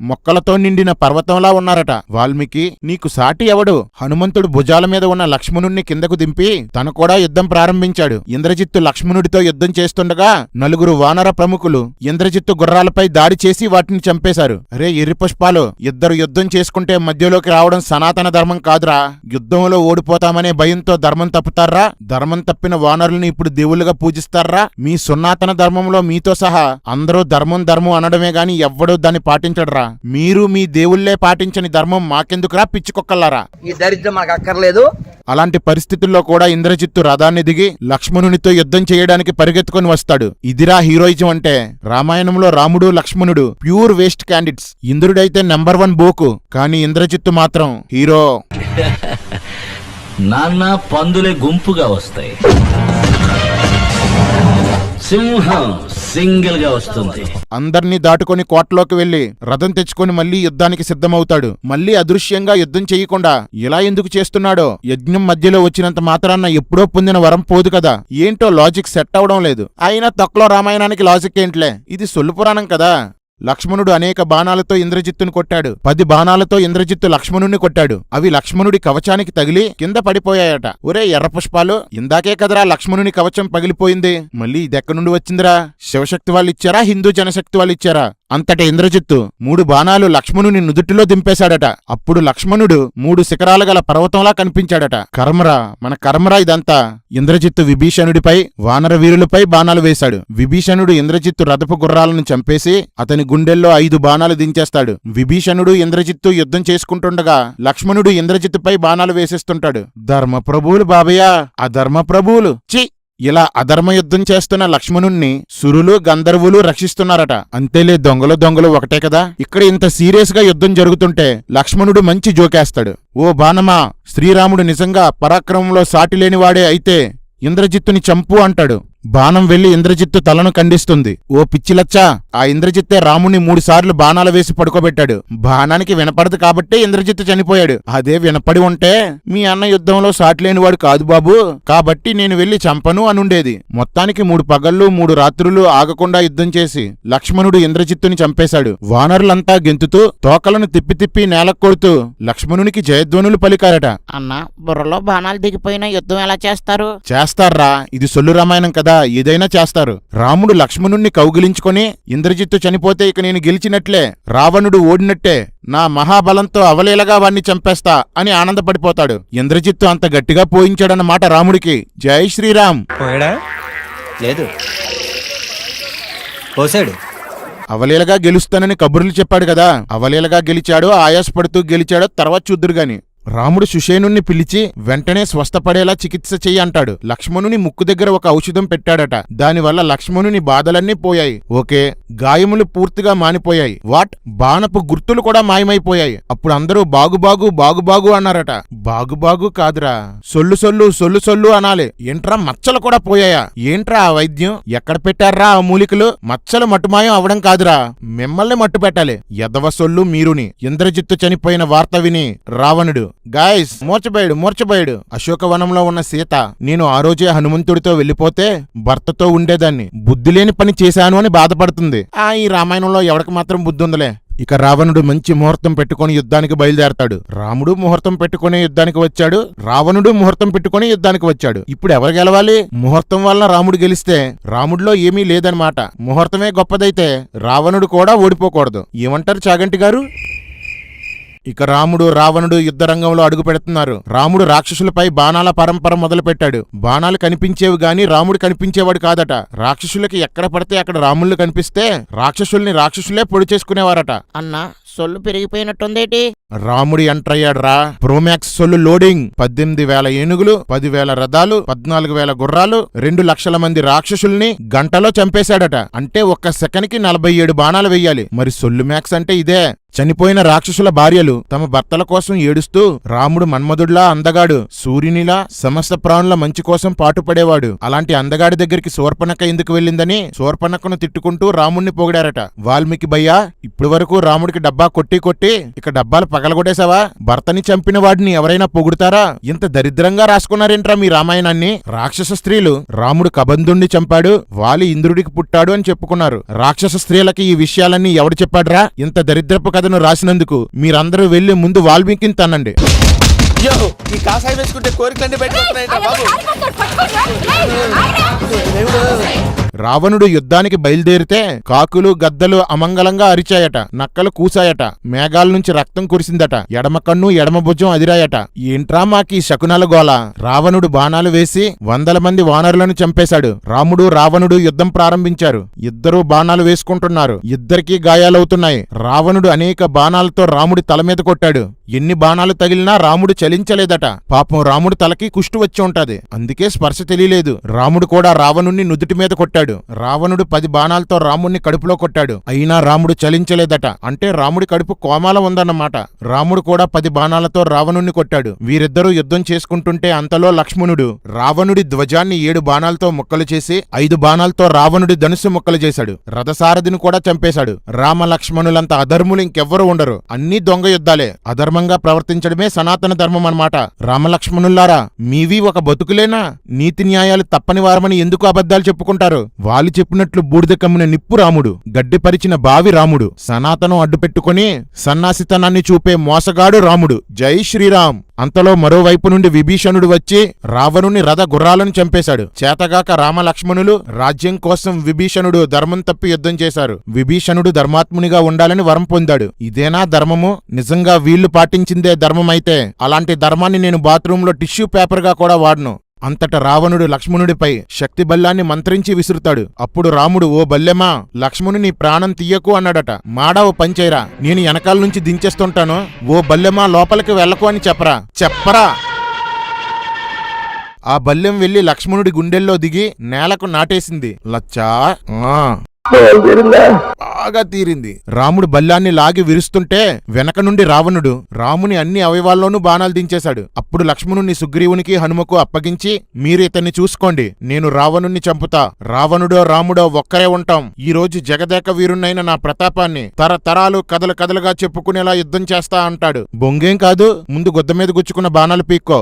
మొక్కలతో నిండిన పర్వతంలా ఉన్నారట. వాల్మీకి, నీకు సాటి ఎవడు? హనుమంతుడు భుజాల మీద ఉన్న లక్ష్మణుణ్ణి కిందకు దింపి తను కూడా యుద్ధం ప్రారంభించాడు. ఇంద్రజిత్తు లక్ష్మణుడితో యుద్ధం చేస్తుండగా 4 వానర ప్రముఖులు ఇంద్రజిత్తు గుర్రాలపై దాడి చేసి వాటిని చంపేశారు. రే ఎర్రి పుష్పాలు, ఇద్దరు యుద్ధం చేసుకుంటే మధ్యలోకి రావడం సనాతన ధర్మం కాదురా. యుద్ధంలో ఓడిపోతామనే భయంతో ధర్మం తప్పుతారా? ధర్మం తప్పిన వానరుల్ని ఇప్పుడు దేవుళ్ళుగా పూజిస్తారా? మీ సున్నాతన ధర్మంలో మీతో సహా అందరూ ధర్మం ధర్మం అనడమే గాని ఎవ్వడూ దాన్ని పాటించడరా. మీరు మీ దేవుళ్లే పాటించని ధర్మం మాకెందుకురా పిచ్చికొక్కల్లారా? ఈ దరిద్రం మాకు అక్కర్లేదు. అలాంటి పరిస్థితుల్లో కూడా ఇంద్రజిత్తు రథాన్ని దిగి లక్ష్మణునితో యుద్ధం చేయడానికి పరిగెత్తుకొని వస్తాడు. ఇదిరా హీరోయిజం అంటే. రామాయణంలో రాముడు లక్ష్మణుడు ప్యూర్ వేస్ట్ క్యాండిడేట్స్. ఇంద్రుడైతే నెంబర్ 1 బోకు, కానీ ఇంద్రజిత్తు మాత్రం హీరో. నాన్న పందులే గుంపుగా వస్తాయి, సింహం సింగిల్ గా వస్తుంది. అందర్నీ దాటుకొని కోటలోకి వెళ్లి రథం తెచ్చుకొని మళ్లీ యుద్ధానికి సిద్ధమవుతాడు. మళ్లీ అదృశ్యంగా యుద్ధం చెయ్యకుండా ఇలా ఎందుకు చేస్తున్నాడో, యజ్ఞం మధ్యలో వచ్చినంత మాత్రాన ఎప్పుడో పొందిన వరం పోదు కదా. ఏంటో లాజిక్ సెట్ అవడం లేదు. అయినా తొక్కలో రామాయణానికి లాజిక్ ఏంట్లే, ఇది సొల్లు పురాణం కదా. లక్ష్మణుడు అనేక బాణాలతో ఇంద్రజిత్తును కొట్టాడు. 10 బాణాలతో ఇంద్రజిత్తు లక్ష్మణుణ్ణి కొట్టాడు. అవి లక్ష్మణుడి కవచానికి తగిలి కింద పడిపోయాయట. ఒరే ఎర్ర పుష్పాలు, ఇందాకే కదరా లక్ష్మణుని కవచం పగిలిపోయింది, మళ్ళీ ఇదెక్కడి నుండి వచ్చిందిరా? శివశక్తి వాళ్ళు ఇచ్చారా, హిందూ జనశక్తి వాళ్ళు ఇచ్చారా? అంతటి ఇంద్రజిత్తు 3 బాణాలు లక్ష్మణుని నుదుటిలో దింపేశాడట. అప్పుడు లక్ష్మణుడు 3 శిఖరాలు గల పర్వతంలా కనిపించాడట. కర్మరా, మన కర్మరా ఇదంతా. ఇంద్రజిత్తు విభీషణుడిపై, వానర వీరులపై బాణాలు వేశాడు. విభీషణుడు ఇంద్రజిత్తు రథపు గుర్రాలను చంపేసి అతని గుండెల్లో 5 బాణాలు దించేస్తాడు. విభీషణుడు ఇంద్రజిత్తు యుద్ధం చేసుకుంటుండగా లక్ష్మణుడు ఇంద్రజిత్తుపై బాణాలు వేసేస్తుంటాడు. ధర్మప్రభువులు బాబయ్య, అధర్మప్రభువులు చి. ఇలా అధర్మయుద్ధం చేస్తున్న లక్ష్మణుణ్ణి సురులు గంధర్వులు రక్షిస్తున్నారట. అంతేలే, దొంగలు ఒకటే కదా. ఇక్కడ ఇంత సీరియస్ గా యుద్ధం జరుగుతుంటే లక్ష్మణుడు మంచి జోకేస్తాడు. ఓ బాణమా, శ్రీరాముడు నిజంగా పరాక్రమంలో సాటిలేనివాడే అయితే ఇంద్రజిత్తుని చంపు అంటాడు. బాణం వెళ్లి ఇంద్రజిత్తు తలను ఖండిస్తుంది. ఓ పిచ్చిలచ్చా, ఆ ఇంద్రజిత్తే రాముణ్ణి 3 సార్లు బాణాలు వేసి పడుకోబెట్టాడు. బాణానికి వినపడదు కాబట్టే ఇంద్రజిత్తు చనిపోయాడు. అదే వినపడి ఉంటే మీ అన్న యుద్ధంలో సాటిలేనివాడు కాదు బాబు, కాబట్టి నేను వెళ్లి చంపను అనుండేది. మొత్తానికి 3 పగళ్ళు 3 రాత్రులు ఆగకుండా యుద్ధం చేసి లక్ష్మణుడు ఇంద్రజిత్తుని చంపేశాడు. వానరులంతా గెంతుతూ తోకలను తిప్పి తిప్పి నేలకు కొడుతూ లక్ష్మణునికి జయధ్వనులు పలికారట. అన్న, బుర్రలో బాణాలు దిగిపోయిన యుద్ధం ఎలా చేస్తారు? చేస్తారా, ఇది సొల్లు రామాయణం కదా, ఏదైనా చేస్తారు. రాముడు లక్ష్మణుణ్ణి కౌగిలించుకొని ఇంద్రజిత్తు చనిపోతే ఇక నేను గెలిచినట్లే, రావణుడు ఓడినట్టే, నా మహాబలంతో అవలీలగా వాణ్ణి చంపేస్తా అని ఆనందపడిపోతాడు. ఇంద్రజిత్తు అంత గట్టిగా పోయించాడన్నమాట రాముడికి. జై శ్రీరామ్. పోయాడా? లేదు, పోసాడు. అవలీలగా గెలుస్తానని కబుర్లు చెప్పాడు కదా, అవలీలగా గెలిచాడో ఆయాసపడుతూ గెలిచాడో తర్వాత చూద్దురుగాని. రాముడు సుషేనుణ్ణి పిలిచి వెంటనే స్వస్థపడేలా చికిత్స చెయ్యి అంటాడు. లక్ష్మణుని ముక్కు దగ్గర ఒక ఔషధం పెట్టాడట. దానివల్ల లక్ష్మణుని బాధలన్నీ పోయాయి. ఓకే, గాయములు పూర్తిగా మానిపోయాయి. వాట్, బాణపు గుర్తులు కూడా మాయమైపోయాయి. అప్పుడు అందరూ బాగు అన్నారట. బాగు కాదురా, సొల్లు అనాలి. ఏంట్రా, మచ్చలు కూడా పోయాయా? ఏంట్రా ఆ వైద్యం? ఎక్కడ పెట్టారా ఆ మూలికలు? మచ్చలు మట్టుమాయం అవడం కాదురా, మిమ్మల్ని మట్టు పెట్టాలి. ఎదవ సొల్లు మీరుని. ఇంద్రజిత్తు చనిపోయిన వార్త విని రావణుడు, గాయస్ మూర్చబోయాడు. అశోకవనంలో ఉన్న సీత, నేను ఆ రోజే హనుమంతుడితో వెళ్లిపోతే భర్తతో ఉండేదాన్ని, బుద్ధిలేని పని చేశాను అని బాధపడుతుంది. ఈ రామాయణంలో ఎవరికి మాత్రం బుద్ధి ఉందలే. ఇక రావణుడు మంచి ముహూర్తం పెట్టుకుని యుద్ధానికి బయలుదేరతాడు. రాముడు ముహూర్తం పెట్టుకుని యుద్ధానికి వచ్చాడు, రావణుడు ముహూర్తం పెట్టుకుని యుద్ధానికి వచ్చాడు. ఇప్పుడు ఎవరు గెలవాలి? ముహూర్తం వలన రాముడు గెలిస్తే రాముడిలో ఏమీ లేదనమాట. ముహూర్తమే గొప్పదైతే రావణుడు కూడా ఓడిపోకూడదు. ఏమంటారు చాగంటి గారు? ఇక రాముడు రావణుడు యుద్ధరంగంలో అడుగు పెడుతున్నారు. రాముడు రాక్షసులపై బాణాల పరంపర మొదలుపెట్టాడు. బాణాలు కనిపించేవి గాని రాముడు కనిపించేవాడు కాదట. రాక్షసులకి ఎక్కడ పడితే అక్కడ రాముళ్ళు కనిపిస్తే రాక్షసులే పొడి చేసుకునేవారట. అన్నా, సొల్లు పెరిగిపోయినట్టుందేటి? రాముడి ఎంట్రయ్యాడ్రా. ప్రోమాక్స్ సొల్లు లోడింగ్. 18,000 ఏనుగులు, 10,000 రథాలు, 14,000 గుర్రాలు, 2 లక్షల మంది రాక్షసుల్ని గంటలో చంపేశాడట. అంటే ఒక్క సెకనికి 47 బాణాలు వెయ్యాలి. మరి సొల్లు మ్యాక్స్ అంటే ఇదే. చనిపోయిన రాక్షసుల భార్యలు తమ భర్తల కోసం ఏడుస్తూ, రాముడు మన్మధుడిలా అందగాడు, సూర్యునిలా సమస్త ప్రాణుల మంచి కోసం పాటుపడేవాడు, అలాంటి అందగాడి దగ్గరికి శూర్పణఖ ఎందుకు వెళ్ళిందని శూర్పణఖను తిట్టుకుంటూ రాముణ్ణి పొగిడారట. వాల్మీకి భయ్యా, ఇప్పటి వరకు రాముడికి డబ్బా కొట్టి ఇక డబ్బాలు పగలగొట్టేశావా? భర్తని చంపిన వాడిని ఎవరైనా పొగుడుతారా? ఇంత దరిద్రంగా రాసుకున్నారేంట్రా మీ రామాయణాన్ని? రాక్షస స్త్రీలు రాముడు కబంధుణ్ణి చంపాడు, వాలి ఇంద్రుడికి పుట్టాడు అని చెప్పుకున్నారు. రాక్షస స్త్రీలకి ఈ విషయాలన్నీ ఎవడు చెప్పాడ్రా? ఇంత దరిద్రపు కథను రాసినందుకు మీరందరూ వెళ్లి ముందు వాల్మీకిని తన్నండి. ఈ కాసాయి వేసుకుంటే కోరికలన్నీ బయటకొస్తున్నాయంట బాబు. రావణుడు యుద్ధానికి బయలుదేరితే కాకులు గద్దలు అమంగళంగా అరిచాయట, నక్కలు కూసాయట, మేఘాల నుంచి రక్తం కురిసిందట, ఎడమ కన్ను ఎడమ భుజం అదిరాయట. ఏంట్రా మాకీ శకునాల గోల? రావణుడు బాణాలు వేసి 100 మంది వానరులను చంపేశాడు. రాముడు రావణుడు యుద్ధం ప్రారంభించారు. ఇద్దరూ బాణాలు వేసుకుంటున్నారు. ఇద్దరికీ గాయాలవుతున్నాయి. రావణుడు అనేక బాణాలతో రాముడి తల మీద కొట్టాడు. ఎన్ని బాణాలు తగిలినా రాముడు చలించలేదట. పాపం రాముడు తలకి కుష్టు వచ్చి ఉంటది, అందుకే స్పర్శ తెలియలేదు. రాముడు కూడా రావణుణ్ణి నుదుటి మీద కొట్టాడు. రావణుడు 10 బాణాలతో రాముణ్ణి కడుపులో కొట్టాడు, అయినా రాముడు చలించలేదట. అంటే రాముడి కడుపు కోమాల ఉందన్నమాట. రాముడు కూడా 10 బాణాలతో రావణుణ్ణి కొట్టాడు. వీరిద్దరూ యుద్ధం చేసుకుంటుంటే అంతలో లక్ష్మణుడు రావణుడి ధ్వజాన్ని 7 బాణాలతో ముక్కలు చేసి 5 బాణాలతో రావణుడి ధనుస్సు ముక్కలు చేశాడు. రథసారథిని కూడా చంపేశాడు. రామ లక్ష్మణులంత అధర్ములు ఇంకెవ్వరూ ఉండరు. అన్ని దొంగ యుద్ధాలే. అధర్మంగా ప్రవర్తించడమే సనాతన ధర్మం అన్నమాట. రామలక్ష్మణుల్లారా, మీవి ఒక బతుకులేనా? నీతి న్యాయాలు తప్పని వారమని ఎందుకు అబద్ధాలు చెప్పుకుంటారు? వాళ్ళు చెప్పినట్లు బూడిద కమ్మిన నిప్పు రాముడు, గడ్డిపరిచిన బావి రాముడు, సనాతనం అడ్డుపెట్టుకుని సన్నాసితనాన్ని చూపే మోసగాడు రాముడు. జై శ్రీరామ్. అంతలో మరోవైపు నుండి విభీషణుడు వచ్చి రావణుని రథ గుర్రాలను చంపేశాడు. చేతగాక రామలక్ష్మణులు రాజ్యం కోసం విభీషణుడు ధర్మం తప్పి యుద్ధం చేశారు. విభీషణుడు ధర్మాత్మునిగా ఉండాలని వరం పొందాడు. ఇదేనా ధర్మము? నిజంగా వీళ్లు పాటించిందే ధర్మమైతే అలాంటి ధర్మాన్ని నేను బాత్రూంలో టిష్యూ పేపర్ గా కూడా వాడను. అంతట రావణుడు లక్ష్మణుడిపై శక్తి బల్లాన్ని మంత్రించి విసురుతాడు. అప్పుడు రాముడు, ఓ బల్లెమా, లక్ష్మణుని ప్రాణం తీయకు అన్నాడట. మాడావు పంచైరా, నేను వెనకాల నుంచి దించేస్తుంటాను. ఓ బల్లెమా, లోపలికి వెళ్ళకు అని చెప్పరా. ఆ బల్లెం వెళ్లి లక్ష్మణుడి గుండెల్లో దిగి నేలకు నాటేసింది. లచ్చా బాగా తీరింది. రాముడు బల్లాన్ని లాగి విరుస్తుంటే వెనక నుండి రావణుడు రాముని అన్ని అవయవాల్లోనూ బాణాలు దించేశాడు. అప్పుడు లక్ష్మణుణ్ణి సుగ్రీవునికి హనుమకు అప్పగించి, మీరు ఇతన్ని చూసుకోండి, నేను రావణుణ్ణి చంపుతా. రావణుడో రాముడో ఒక్కరే ఉంటాం. ఈ రోజు జగదేక వీరుణ్ణైన నా ప్రతాపాన్ని తరతరాలు కథలుగా చెప్పుకునేలా యుద్ధం చేస్తా అంటాడు. బొంగేం కాదు, ముందు గుద్ద మీద గుచ్చుకున్న బాణాలు పీక్కో.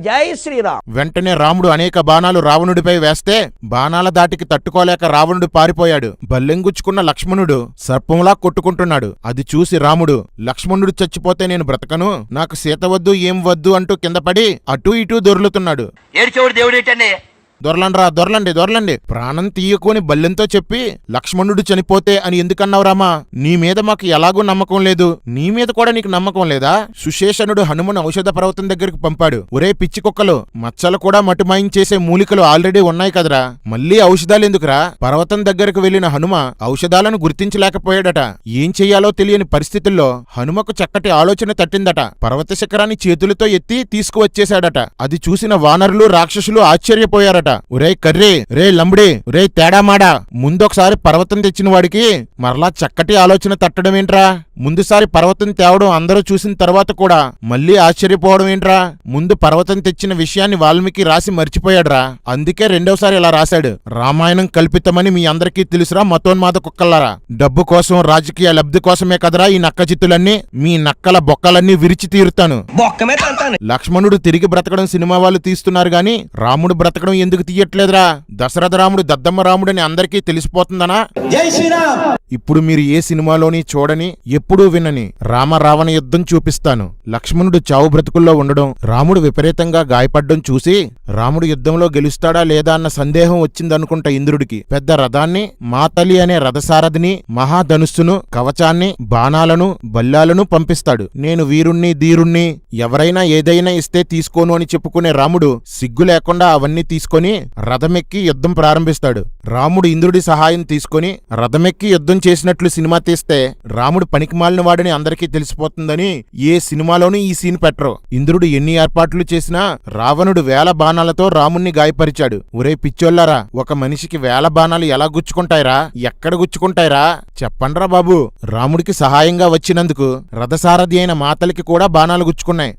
జై శ్రీరామ్. వెంటనే రాముడు అనేక బాణాలు రావణుడిపై వేస్తే బాణాల దాటికి తట్టుకోలేక రావణుడు పారిపోయాడు. బల్లెంగుచ్చుకున్న లక్ష్మణుడు సర్పంలా కొట్టుకుంటున్నాడు. అది చూసి రాముడు, లక్ష్మణుడు చచ్చిపోతే నేను బ్రతకను, నాకు సీత వద్దు ఏం వద్దు అంటూ కిందపడి అటూ ఇటూ దొర్లుతున్నాడు. ఏడ్చేవాడు దేవుడు ఏంటండి? దొరలండి, ప్రాణం తీయకోని బల్లెంతో చెప్పి లక్ష్మణుడు చనిపోతే అని ఎందుకన్నావు రామా? నీ మీద మాకు ఎలాగూ నమ్మకం లేదు, నీ మీద కూడా నీకు నమ్మకం లేదా? సుశేషనుడు హనుమను ఔషధ పర్వతం దగ్గరికి పంపాడు. ఒరే పిచ్చి కుక్కలు, మచ్చలు కూడా మటుమాయించేసే మూలికలు ఆల్రెడీ ఉన్నాయి కదరా, మళ్ళీ ఔషధాలు ఎందుకురా? పర్వతం దగ్గరకు వెళ్లిన హనుమ ఔషధాలను గుర్తించలేకపోయాడట. ఏం చెయ్యాలో తెలియని పరిస్థితుల్లో హనుమకు చక్కటి ఆలోచన తట్టిందట. పర్వత శిఖరాన్ని చేతులతో ఎత్తి తీసుకువచ్చేశాడట. అది చూసిన వానరులు రాక్షసులు ఆశ్చర్యపోయారట. ఒరే కర్రీ, రే లంబడి, రే తేడామాడా, ముందొకసారి పర్వతం తెచ్చిన వాడికి మరలా చక్కటి ఆలోచన తట్టడం ఏంట్రా? ముందుసారి పర్వతం తేవడం అందరూ చూసిన తర్వాత కూడా మళ్ళీ ఆశ్చర్యపోవడం ఏంట్రా? ముందు పర్వతం తెచ్చిన విషయాన్ని వాల్మీకి రాసి మర్చిపోయాడురా, అందుకే రెండోసారి ఇలా రాశాడు. రామాయణం కల్పితమని మీ అందరికీ తెలుసురా మతోన్మాద కుక్కల్లారా. డబ్బు కోసం, రాజకీయ లబ్ధి కోసమే కదరా ఈ నక్కజిత్తులన్నీ. మీ నక్కల బొక్కలన్నీ విరిచి తీరుతాను. లక్ష్మణుడు తిరిగి బ్రతకడం సినిమా వాళ్ళు తీస్తున్నారు గాని రాముడు బ్రతకడం ఎందుకు తీయట్లేదురా? దశరథ రాముడు దద్దమ్మ రాముడని అందరికీ తెలిసిపోతుందనా? ఇప్పుడు మీరు ఏ సినిమాలోని చూడని, ఎప్పుడూ వినని రామ రావణ యుద్ధం చూపిస్తాను. లక్ష్మణుడు చావు బ్రతుకుల్లో ఉండడం, రాముడు విపరీతంగా గాయపడ్డం చూసి రాముడు యుద్ధంలో గెలుస్తాడా లేదా అన్న సందేహం వచ్చిందనుకుంటా ఇంద్రుడికి. పెద్ద రథాన్ని, మాతలి అనే రథసారథిని, మహాధనుస్సును, కవచాన్ని, బాణాలను, బల్లాలను పంపిస్తాడు. నేను వీరుణ్ణి ధీరుణ్ణి, ఎవరైనా ఏదైనా ఇస్తే తీసుకోను అని చెప్పుకునే రాముడు సిగ్గు లేకుండా అవన్నీ తీసుకొని రథమెక్కి యుద్ధం ప్రారంభిస్తాడు. రాముడు ఇంద్రుడి సహాయం తీసుకుని రథమెక్కి యుద్ధం చేసినట్లు సినిమా తీస్తే రాముడు పనికిమాలిన వాడని అందరికీ తెలిసిపోతుందని ఏ సినిమాలోనూ ఈ సీన్ పెట్టరు. ఇంద్రుడు ఎన్ని ఏర్పాట్లు చేసినా రావణుడు 1000 బాణాలతో రాముణ్ణి గాయపరిచాడు. ఒరే పిచ్చోళ్లారా, ఒక మనిషికి 1000 బాణాలు ఎలా గుచ్చుకుంటాయిరా? ఎక్కడ గుచ్చుకుంటాయిరా? చెప్పండ్రా బాబు. రాముడికి సహాయంగా వచ్చినందుకు రథసారథి అయిన మాతలికి కూడా బాణాలు గుచ్చుకున్నాయి.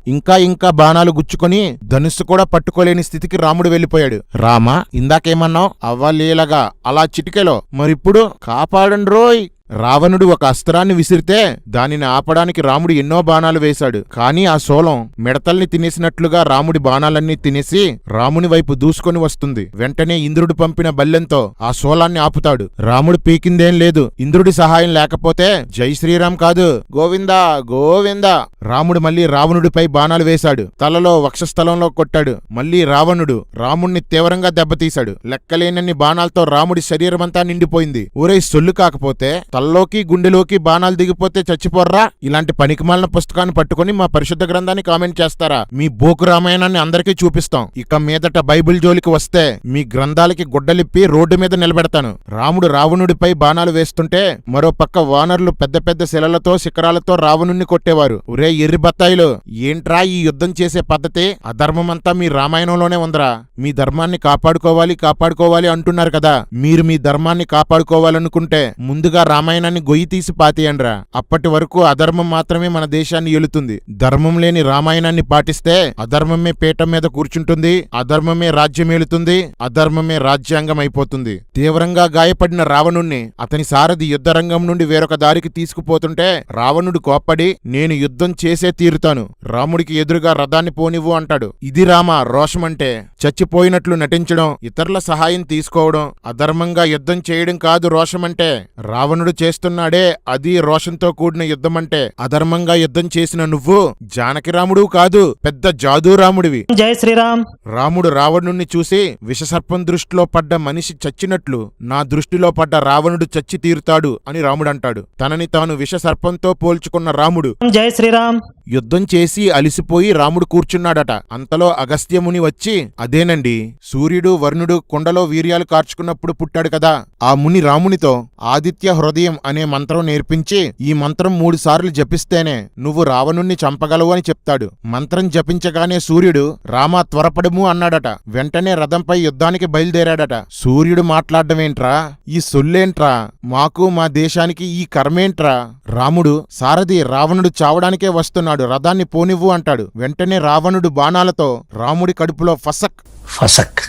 ఇంకా బాణాలు గుచ్చుకొని ధనుస్సు కూడా పట్టుకోలేని స్థితికి రాముడు వెళ్లిపోయాడు. రామా, ఇందాకేమన్నావు? అవ్వలీలగా అలా చిటికెలో, మరిప్పుడు కాపాడండి రోయ్. రావణుడు ఒక అస్త్రాన్ని విసిరితే దానిని ఆపడానికి రాముడు ఎన్నో బాణాలు వేశాడు. కానీ ఆ శూలం మిడతల్ని తినేసినట్లుగా రాముడి బాణాలన్నీ తినేసి రాముని వైపు దూసుకొని వస్తుంది. వెంటనే ఇంద్రుడు పంపిన బల్లెంతో ఆ శూలాన్ని ఆపుతాడు. రాముడు పీకిందేం లేదు. ఇంద్రుడి సహాయం లేకపోతే జై శ్రీరామ్ కాదు, గోవిందా గోవిందా. రాముడు మళ్ళీ రావణుడిపై బాణాలు వేశాడు. తలలో వక్షస్థలంలో కొట్టాడు. మళ్ళీ రావణుడు రాముణ్ణి తీవ్రంగా దెబ్బతీశాడు. లెక్కలేనన్ని బాణాలతో రాముడి శరీరమంతా నిండిపోయింది. ఊరై సొల్లు కాకపోతే తలలోకి గుండెలోకి బాణాలు దిగిపోతే చచ్చిపోర్రా? ఇలాంటి పనికిమాలిన పుస్తకాన్ని పట్టుకుని మా పరిశుద్ధ గ్రంథాన్ని కామెంట్ చేస్తారా? మీ బోకు రామాయణాన్ని అందరికీ చూపిస్తాం. ఇక మీదట బైబిల్ జోలికి వస్తే మీ గ్రంథాలకి గుడ్డలిప్పి రోడ్డు మీద నిలబెడతాను. రాముడు రావణుడిపై బాణాలు వేస్తుంటే మరో పక్క వానరులు పెద్ద పెద్ద శిలలతో శిఖరాలతో రావణుణ్ణి కొట్టేవారు. ఒరే ఎర్రి బత్తాయిలు, ఏంట్రా ఈ యుద్ధం చేసే పద్ధతి? అధర్మమంతా మీ రామాయణంలోనే ఉందరా. మీ ధర్మాన్ని కాపాడుకోవాలి అంటున్నారు కదా. మీరు మీ ధర్మాన్ని కాపాడుకోవాలనుకుంటే ముందుగా రామాయణాన్ని గొయ్యి తీసి పాతేయండ్రా. అప్పటి వరకు అధర్మం మాత్రమే మన దేశాన్ని ఏలుతుంది. ధర్మం లేని రామాయణాన్ని పాటిస్తే అధర్మమే పీఠం మీద కూర్చుంటుంది, అధర్మమే రాజ్యమేలుతుంది, అధర్మమే రాజ్యాంగం అయిపోతుంది. తీవ్రంగా గాయపడిన రావణుణ్ణి అతని సారథి యుద్ధరంగం నుండి వేరొక దారికి తీసుకుపోతుంటే రావణుడు కోప్పడి, నేను యుద్ధం చేసే తీరుతాను, రాముడికి ఎదురుగా రథాన్ని పోనివ్వు అంటాడు. ఇది రామ రోషమంటే. చచ్చిపోయినట్లు నటించడం, ఇతరుల సహాయం తీసుకోవడం, అధర్మంగా యుద్ధం చేయడం కాదు రోషమంటే. రావణుడు చేస్తున్నాడే అది రోషంతో కూడిన యుద్ధమంటే. అధర్మంగా యుద్ధం చేసిన నువ్వు జానకిరాముడు కాదు, పెద్ద జాదూ రాముడివి. జై శ్రీరామ్. రాముడు రావణుణ్ణి చూసి విషసర్పం దృష్టిలో పడ్డ మనిషి చచ్చినట్లు నా దృష్టిలో పడ్డ రావణుడు చచ్చి తీరుతాడు అని రాముడంటాడు. తనని తాను విషసర్పంతో పోల్చుకున్న రాముడు జై శ్రీరామ్. యుద్ధం చేసి అలిసిపోయి రాముడు కూర్చున్నాడట. అంతలో అగస్త్యముని వచ్చి, అదేనండి, సూర్యుడు వరుణుడు కుండలో వీర్యాలు కార్చుకున్నప్పుడు పుట్టాడు కదా, ఆ ముని రామునితో ఆదిత్య హృదయం అనే మంత్రం నేర్పించి ఈ మంత్రం 3 సార్లు జపిస్తేనే నువ్వు రావణుణ్ణి చంపగలవు అని చెప్తాడు. మంత్రం జపించగానే సూర్యుడు రామా త్వరపడము అన్నాడట. వెంటనే రథంపై యుద్ధానికి బయలుదేరాడట. సూర్యుడు మాట్లాడమేంట్రా, ఈ సొల్లేంట్రా, మాకు మా దేశానికి ఈ కర్మేంట్రా? రాముడు, సారథి రావణుడు చావడానికే వస్తున్నాడు, రథాన్ని పోనివ్వు అంటాడు. వెంటనే రావణుడు బాణాలతో రాముడి కడుపులో ఫసక్.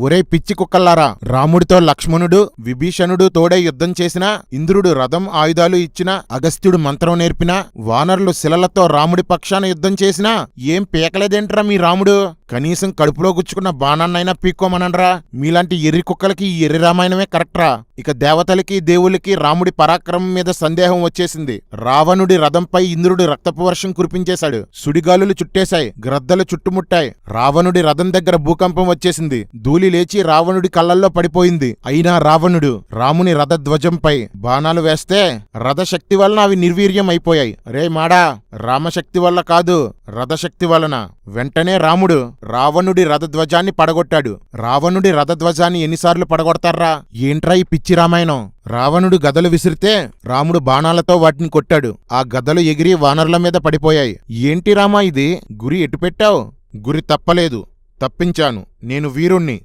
ఒరే పిచ్చి కుక్కల్లారా, రాముడితో లక్ష్మణుడు విభీషణుడు తోడై యుద్ధం చేసినా, ఇంద్రుడు రథం ఆయుధాలు ఇచ్చినా, అగస్త్యుడు మంత్రం నేర్పినా, వానరులు శిలలతో రాముడి పక్షాన యుద్ధం చేసినా ఏం పీకలేదేంట్రా మీ రాముడు? కనీసం కడుపులో గుచ్చుకున్న బాణాన్నైనా పీక్కోమనండ్రా. మీలాంటి ఎర్రి కుక్కలకి ఈ ఎర్రి రామాయణమే కరెక్ట్రా. ఇక దేవతలకి దేవుళ్ళకి రాముడి పరాక్రమం మీద సందేహం వచ్చేసింది. రావణుడి రథంపై ఇంద్రుడు రక్తపు వర్షం కురిపించేశాడు. సుడిగాలులు చుట్టేశాయి, గ్రద్దలు చుట్టుముట్టాయి. రావణుడి రథం దగ్గర భూకంపం వచ్చేసింది. ధూళి లేచి రావణుడి కళ్ళల్లో పడిపోయింది. అయినా రావణుడు రాముని రథధ్వజంపై బాణాలు వేస్తే రథశక్తి వలన అవి నిర్వీర్యం అయిపోయాయి. రే మాడా, రామశక్తి వల్ల కాదు, రథశక్తి వలన. వెంటనే రాముడు రావణుడి రథధ్వజాన్ని పడగొట్టాడు. రావణుడి రథధ్వజాన్ని ఎన్నిసార్లు పడగొడతారా? ఏంట్రా ఈ పిచ్చి రామాయణం? రావణుడు గదలు విసిరితే రాముడు బాణాలతో వాటిని కొట్టాడు. ఆ గదలు ఎగిరి వానరుల మీద పడిపోయాయి. ఏంటి రామా ఇది? గురి ఎటు పెట్టావు? గురి తప్పలేదు, తప్పించాను, నేను వీరుణ్ణి.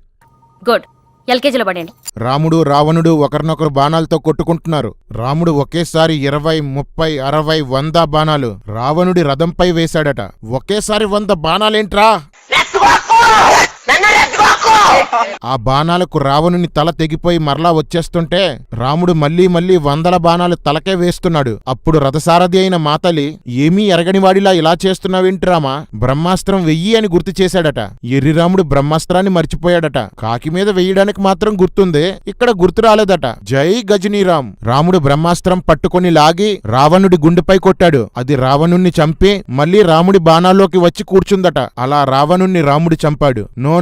గుడ్, ఎల్కేజీలో పడండి. రాముడు రావణుడు ఒకరినొకరు బాణాలతో కొట్టుకుంటున్నారు. రాముడు ఒకేసారి 20, 30, 60, 100 బాణాలు రావణుడి రథంపై వేశాడట. ఒకేసారి 100 బాణాలేంట్రా? ఆ బాణాలకు రావణుని తల తెగిపోయి మరలా వచ్చేస్తుంటే రాముడు మళ్లీ 100 బాణాలు తలకే వేస్తున్నాడు. అప్పుడు రథసారథి అయిన మాతలి, ఏమీ ఎరగనివాడిలా ఇలా చేస్తున్నావేంటి రామా? బ్రహ్మాస్త్రం వెయ్యి అని గుర్తు చేశాడట. ఎర్రిరాముడు బ్రహ్మాస్త్రాన్ని మర్చిపోయాడట. కాకి మీద వెయ్యడానికి మాత్రం గుర్తుంది, ఇక్కడ గుర్తు రాలేదట. జై గజనీరామ్. రాముడు బ్రహ్మాస్త్రం పట్టుకొని లాగి రావణుడి గుండెపై కొట్టాడు. అది రావణుణ్ణి చంపి మళ్లీ రాముడి బాణాల్లోకి వచ్చి కూర్చుందట. అలా రావణుణ్ణి రాముడు చంపాడు. నో,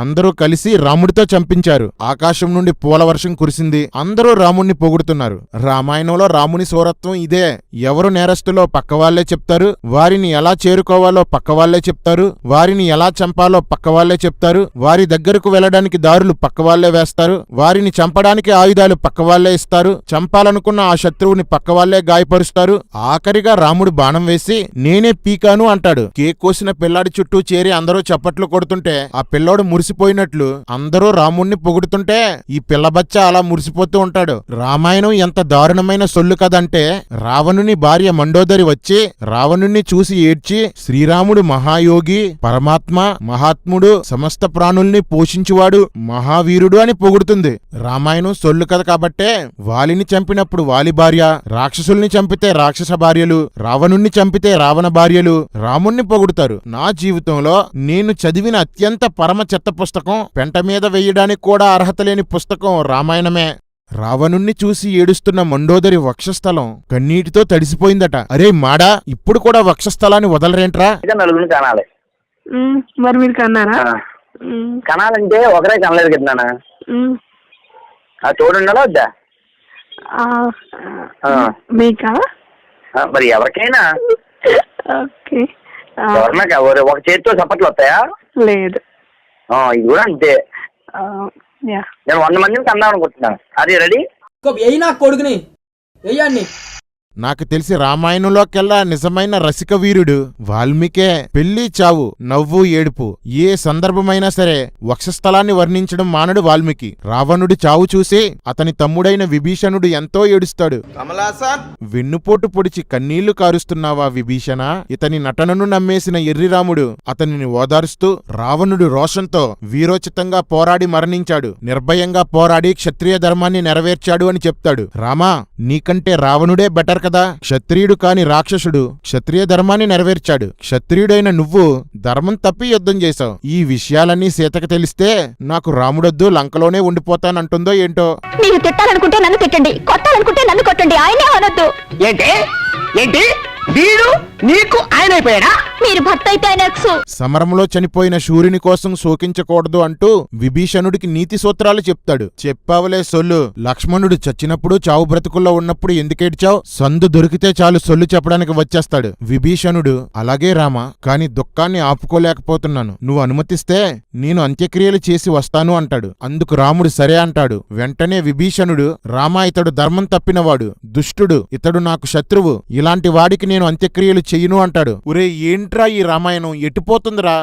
అందరూ కలిసి రాముడితో చంపించారు. ఆకాశం నుండి పూలవర్షం కురిసింది. అందరూ రాముణ్ణి పొగుడుతున్నారు. రామాయణంలో రాముని సూరత్వం ఇదే. ఎవరు నేరస్తులో పక్కవాళ్లే చెప్తారు, వారిని ఎలా చేరుకోవాలో పక్కవాళ్లే చెప్తారు, వారిని ఎలా చంపాలో పక్కవాళ్లే చెప్తారు, వారి దగ్గరకు వెళ్లడానికి దారులు పక్కవాళ్లే వేస్తారు, వారిని చంపడానికి ఆయుధాలు పక్కవాళ్లే ఇస్తారు, చంపాలనుకున్న ఆ శత్రువుని పక్కవాళ్లే గాయపరుస్తారు. ఆఖరిగా రాముడు బాణం వేసి నేనే పీకాను అంటాడు. కేక్ కోసిన పిల్లాడి చుట్టూ చేరి అందరూ చప్పట్లు కొడుతుంటే ఆ పిల్లోడు మురిసిపోయినట్లు అందరూ రాముణ్ణి పొగుడుతుంటే ఈ పిల్లబచ్చ అలా మురిసిపోతూ ఉంటాడు. రామాయణం ఎంత దారుణమైన సొల్లు కదంటే, రావణుని భార్య మండోదరి వచ్చి రావణుణ్ణి చూసి ఏడ్చి శ్రీరాముడు మహాయోగి, పరమాత్మ, మహాత్ముడు, సమస్త ప్రాణుల్ని పోషించువాడు, మహావీరుడు అని పొగుడుతుంది. రామాయణం సొల్లు కథ కాబట్టే వాలిని చంపినప్పుడు వాలి భార్య, రాక్షసుల్ని చంపితే రాక్షస భార్యలు, రావణుణ్ణి చంపితే రావణ భార్యలు రాముణ్ణి పొగుడుతారు. నా జీవితంలో నేను చదివిన అత్యంత పరమ చెత్త పుస్తకం, పెంట మీద వెయ్యడానికి కూడా అర్హత లేని పుస్తకం రామాయణమే. రావణుణ్ణి చూసి ఏడుస్తున్న మండోదరి వక్షస్థలం కన్నీటితో తడిసిపోయిందట. అరే మాడా, ఇప్పుడు కూడా వక్షస్థలాన్ని వదలరేంట్రా? నలుగురిని కనాలి. మరి మీరు కన్నారా? కనాలంటే ఒకరే కనలేదు కదా నాన్న, తోడు ఉండాలా వద్దా? మీకా? మరి ఎవరికైనా ఓకే. ఎవరన్నా ఒక చేతితో చప్పట్లు వస్తాయా? లేదు. ఇది కూడా అంతే. నేను 100 మందిని కందాం అనుకుంటున్నాను. అది రెడీ? అయినా కొడుకుని వెయ్యండి. నాకు తెలిసి రామాయణంలోకెల్లా నిజమైన రసిక వీరుడు వాల్మీకే. పెళ్లి చావు, నవ్వు ఏడుపు, ఏ సందర్భమైనా సరే వక్షస్థలాన్ని వర్ణించడం మానడు వాల్మీకి. రావణుడి చావు చూసి అతని తమ్ముడైన విభీషణుడు ఎంతో ఏడుస్తాడు. వెన్నుపోటు పొడిచి కన్నీళ్లు కారుస్తున్నావా విభీషణ? ఇతని నటనను నమ్మేసిన ఎర్రిరాముడు అతనిని ఓదారుస్తూ, రావణుడు రోషంతో వీరోచితంగా పోరాడి మరణించాడు, నిర్భయంగా పోరాడి క్షత్రియ ధర్మాన్ని నెరవేర్చాడు అని చెప్తాడు. రామా, నీకంటే రావణుడే బెటర్ కదా. క్షత్రియుడు కాని రాక్షసుడు క్షత్రియ ధర్మాన్ని నెరవేర్చాడు. క్షత్రియుడైన నువ్వు ధర్మం తప్పి యుద్ధం చేశావు. ఈ విషయాలన్నీ సీతకు తెలిస్తే నాకు రాముడొద్దు, లంకలోనే ఉండిపోతానంటుందో ఏంటో. మీరు తిట్టాలనుకుంటే నన్ను తిట్టండి, కొట్టాలనుకుంటే నన్ను కొట్టండి, ఆయనే అనొద్దు. ఏంటి వీడు నీకు ఆయన అయిపోయాడా? మీరు భర్త అయితే ఆయన ఎక్సు. సమరంలో చనిపోయిన శూరుని కోసం శోకించకూడదు అంటూ విభీషణుడికి నీతి సూత్రాలు చెప్తాడు. చెప్పావులే సొల్లు. లక్ష్మణుడు చచ్చినప్పుడు చావు బ్రతుకుల్లో ఉన్నప్పుడు ఎందుకేడ్చావు? సందు దొరికితే చాలు సొల్లు చెప్పడానికి వచ్చేస్తాడు. విభీషణుడు, అలాగే రామా, కాని దుఃఖాన్ని ఆపుకోలేకపోతున్నాను. నువ్వు అనుమతిస్తే నేను అంత్యక్రియలు చేసి వస్తాను అంటాడు. అందుకు రాముడు సరే అంటాడు. వెంటనే విభీషణుడు, రామా, ఇతడు ధర్మం తప్పినవాడు, దుష్టుడు, ఇతడు నాకు శత్రువు, ఇలాంటి వాడికి నేను అంత్యక్రియలు చెయ్యను అంటాడు. ఒరే, ఏంట్రా ఈ రామాయణం ఎటుపోతుందిరా?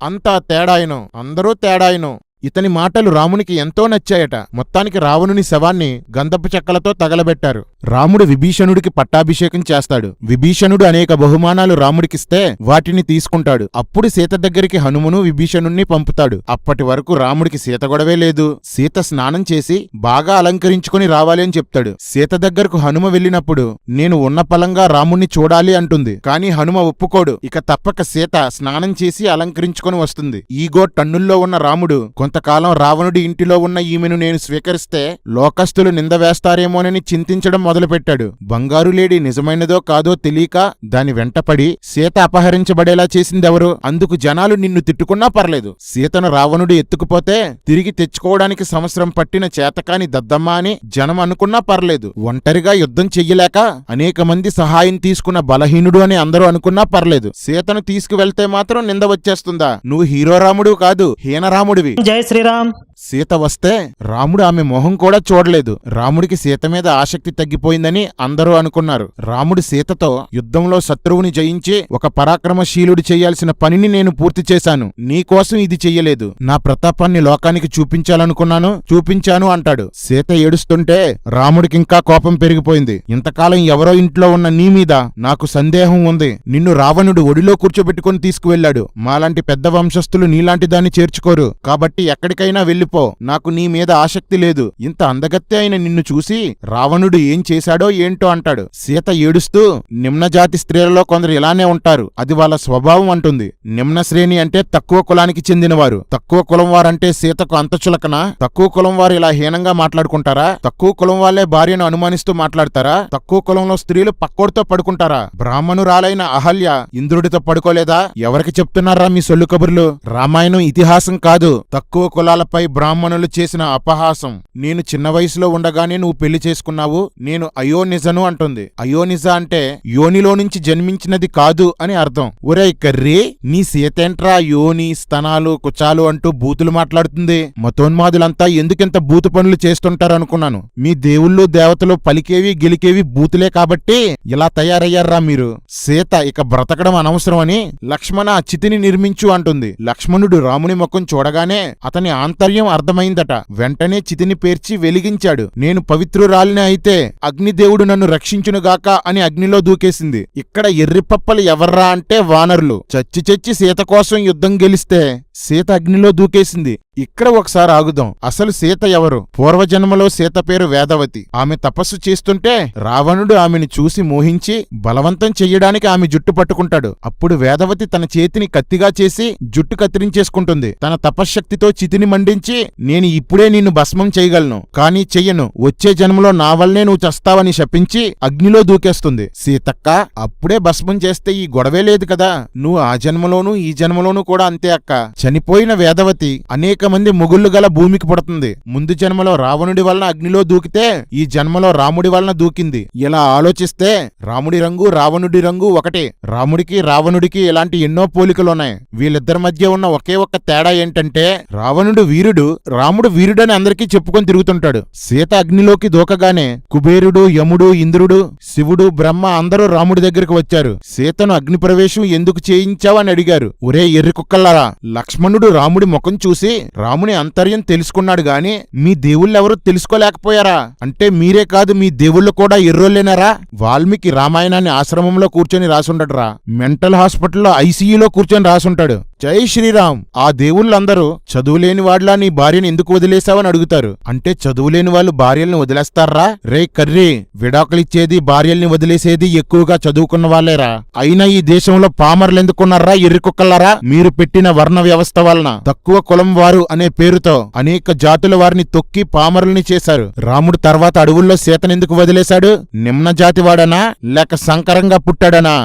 అంతా తేడాయను, అందరూ తేడాయను. ఇతని మాటలు రామునికి ఎంతో నచ్చాయట. మొత్తానికి రావణుని శవాన్ని గంధపు చెక్కలతో తగలబెట్టారు. రాముడు విభీషణుడికి పట్టాభిషేకం చేస్తాడు. విభీషణుడు అనేక బహుమానాలు రాముడికిస్తే వాటిని తీసుకుంటాడు. అప్పుడు సీత దగ్గరికి హనుమను విభీషణుణ్ణి పంపుతాడు. అప్పటి వరకు రాముడికి సీత గొడవే లేదు. సీత స్నానం చేసి బాగా అలంకరించుకుని రావాలి అని చెప్తాడు. సీత దగ్గరకు హనుమ వెళ్ళినప్పుడు నేను ఉన్న పలంగా రాముణ్ణి చూడాలి అంటుంది. కాని హనుమ ఒప్పుకోడు. ఇక తప్పక సీత స్నానం చేసి అలంకరించుకొని వస్తుంది. ఈగో టన్నుల్లో ఉన్న రాముడు కొంతకాలం రావణుడి ఇంటిలో ఉన్న ఈమెను నేను స్వీకరిస్తే లోకస్తులు నింద వేస్తారేమోనని చింతించడం మొదలుపెట్టాడు. బంగారు లేడి నిజమైనదో కాదో తెలియక దాని వెంటపడి సీత అపహరించబడేలా చేసిందెవరు? అందుకు జనాలు నిన్ను తిట్టుకున్నా పర్లేదు. సీతను రావణుడు ఎత్తుకుపోతే తిరిగి తెచ్చుకోవడానికి సంవత్సరం పట్టిన చేతకాని దద్దమ్మ అని జనం అనుకున్నా పర్లేదు. ఒంటరిగా యుద్ధం చెయ్యలేక అనేక మంది సహాయం తీసుకున్న బలహీనుడు అని అందరూ అనుకున్నా పర్లేదు. సీతను తీసుకువెళ్తే మాత్రం నింద వచ్చేస్తుందా? నువ్వు హీరో రాముడు కాదు, హీనరాముడివి. జై శ్రీరామ్. సీత వస్తే రాముడు ఆమె మొహం కూడా చూడలేదు. రాముడికి సీత మీద ఆసక్తి తగ్గిపోయిందని అందరూ అనుకున్నారు. రాముడు సీతతో, యుద్ధంలో శత్రువుని జయించి ఒక పరాక్రమశీలుడు చేయాల్సిన పనిని నేను పూర్తి చేశాను, నీకోసం ఇది చెయ్యలేదు. నా ప్రతాపాన్ని లోకానికి చూపించాలనుకున్నాను, చూపించాను అంటాడు. సీత ఏడుస్తుంటే రాముడికింకా కోపం పెరిగిపోయింది. ఇంతకాలం ఎవరో ఇంట్లో ఉన్న నీ మీద నాకు సందేహం ఉంది. నిన్ను రావణుడు ఒడిలో కూర్చోబెట్టుకుని తీసుకువెళ్లాడు. మాలాంటి పెద్ద వంశస్థులు నీలాంటి దాన్ని చేర్చుకోరు. కాబట్టి ఎక్కడికైనా వెళ్ళిపో, నాకు నీ మీద ఆసక్తి లేదు. ఇంత అందగత్తె అయిన నిన్ను చూసి రావణుడు ఏం చేశాడో ఏంటో అంటాడు. సీత ఏడుస్తూ, నిమ్నజాతి స్త్రీలలో కొందరు ఇలానే ఉంటారు, అది వాళ్ళ స్వభావం అంటుంది. నిమ్న శ్రేణి అంటే తక్కువ కులానికి చెందినవారు. తక్కువ కులం వారంటే సీతకు అంత చులకనా? తక్కువ కులం వారు ఇలా హీనంగా మాట్లాడుకుంటారా? తక్కువ కులం వాళ్లే భార్యను అనుమానిస్తూ మాట్లాడతారా? తక్కువ కులంలో స్త్రీలు పక్కోడితో పడుకుంటారా? బ్రాహ్మణురాలైన అహల్య ఇంద్రుడితో పడుకోలేదా? ఎవరికి చెప్తున్నారా మీ సొల్లు కబుర్లు? రామాయణం ఇతిహాసం కాదు, తక్కువ కులాలపై బ్రాహ్మణులు చేసిన అపహాసం. నేను చిన్న వయసులో ఉండగానే నువ్వు పెళ్లి చేసుకున్నావు, నేను అయోనిజను అంటుంది. అయోనిజ అంటే యోనిలో నుంచి జన్మించినది కాదు అని అర్థం. ఒరే కర్రీ, నీ సీతేంట్రా యోని, స్తనాలు, కుచాలు అంటూ బూతులు మాట్లాడుతుంది? మతోన్మాదులంతా ఎందుకింత బూతు పనులు చేస్తుంటారనుకున్నాను. మీ దేవుళ్ళు దేవతలు పలికేవి గెలికేవి బూతులే కాబట్టి ఇలా తయారయ్యారా మీరు. సీత ఇక బ్రతకడం అనవసరమని లక్ష్మణ చితిని నిర్మించు అంటుంది. లక్ష్మణుడు రాముని ముఖం చూడగానే అతని ఆంతర్యం అర్థమైందట. వెంటనే చితిని పేర్చి వెలిగించాడు. నేను పవిత్రురాలిని అయితే అగ్నిదేవుడు నన్ను రక్షించునుగాక అని అగ్నిలో దూకేసింది. ఇక్కడ ఎర్రిపప్పలు ఎవర్రా అంటే వానరులు. చచ్చి సీత కోసం యుద్ధం గెలిస్తే సీత అగ్నిలో దూకేసింది. ఇక్కడ ఒకసారి ఆగుదాం. అసలు సీత ఎవరు? పూర్వజన్మలో సీత పేరు వేదవతి. ఆమె తపస్సు చేస్తుంటే రావణుడు ఆమెను చూసి మోహించి బలవంతం చెయ్యడానికి ఆమె జుట్టు పట్టుకుంటాడు. అప్పుడు వేదవతి తన చేతిని కత్తిగా చేసి జుట్టు కత్తిరించేసుకుంటుంది. తన తపశ్శక్తితో చితిని మండించి, నేను ఇప్పుడే నిన్ను భస్మం చేయగలను, కానీ చెయ్యను, వచ్చే జన్మలో నా వల్లనే నువ్వు చస్తావని శపించి అగ్నిలో దూకేస్తుంది. సీతక్క, అప్పుడే భస్మం చేస్తే ఈ గొడవే లేదు కదా. నువ్వు ఆ జన్మలోనూ ఈ జన్మలోనూ కూడా అంతే అక్క. చనిపోయిన వేదవతి అనేక మంది మొగుళ్ళు గల భూమికి పుడుతుంది. ముందు జన్మలో రావణుడి వలన అగ్నిలో దూకితే ఈ జన్మలో రాముడి వలన దూకింది. ఇలా ఆలోచిస్తే రాముడి రంగు రావణుడి రంగు ఒకటే. రాముడికి రావణుడికి ఇలాంటి ఎన్నో పోలికలున్నాయి. వీళ్ళిద్దరి మధ్య ఉన్న ఒకే ఒక్క తేడా ఏంటంటే రావణుడు వీరుడు, రాముడు వీరుడని అందరికీ చెప్పుకొని తిరుగుతుంటాడు. సీత అగ్నిలోకి దూకగానే కుబేరుడు, యముడు, ఇంద్రుడు, శివుడు, బ్రహ్మ అందరూ రాముడి దగ్గరికి వచ్చారు. సీతను అగ్ని ప్రవేశం ఎందుకు చేయించావని అడిగారు. ఒరే ఎర్రి కుక్కల్లారా, లక్ష్మణుడు రాముడి ముఖం చూసి రాముని అంతర్యం తెలుసుకున్నాడు గాని మీ దేవుళ్ళెవరూ తెలుసుకోలేకపోయారా? అంటే మీరే కాదు మీ దేవుళ్ళు కూడా ఎర్రోళ్ళేనారా? వాల్మీకి రామాయణాన్ని ఆశ్రమంలో కూర్చొని రాసుండడురా, మెంటల్ హాస్పిటల్లో ఐసీయూలో కూర్చొని రాసుంటాడు. జై శ్రీరామ్. ఆ దేవుళ్ళందరూ చదువులేని వాడ్లా నీ భార్యను ఎందుకు వదిలేశావని అడుగుతారు. అంటే చదువులేని వాళ్ళు భార్యల్ని వదిలేస్తారా? రే కర్రీ, విడాకులిచ్చేది భార్యల్ని వదిలేసేది ఎక్కువగా చదువుకున్న వాళ్ళేరా. అయినా ఈ దేశంలో పామర్లెందుకున్నారా ఎర్రికుక్కలారా? మీరు పెట్టిన వర్ణ వ్యవస్థ వలన తక్కువ కులం వారు అనే పేరుతో అనేక జాతుల వారిని తొక్కి పామరుల్ని చేశారు. రాముడు తర్వాత అడవుల్లో సీతనెందుకు వదిలేశాడు? నిమ్న జాతివాడనా లేక సంకరంగా పుట్టాడనా?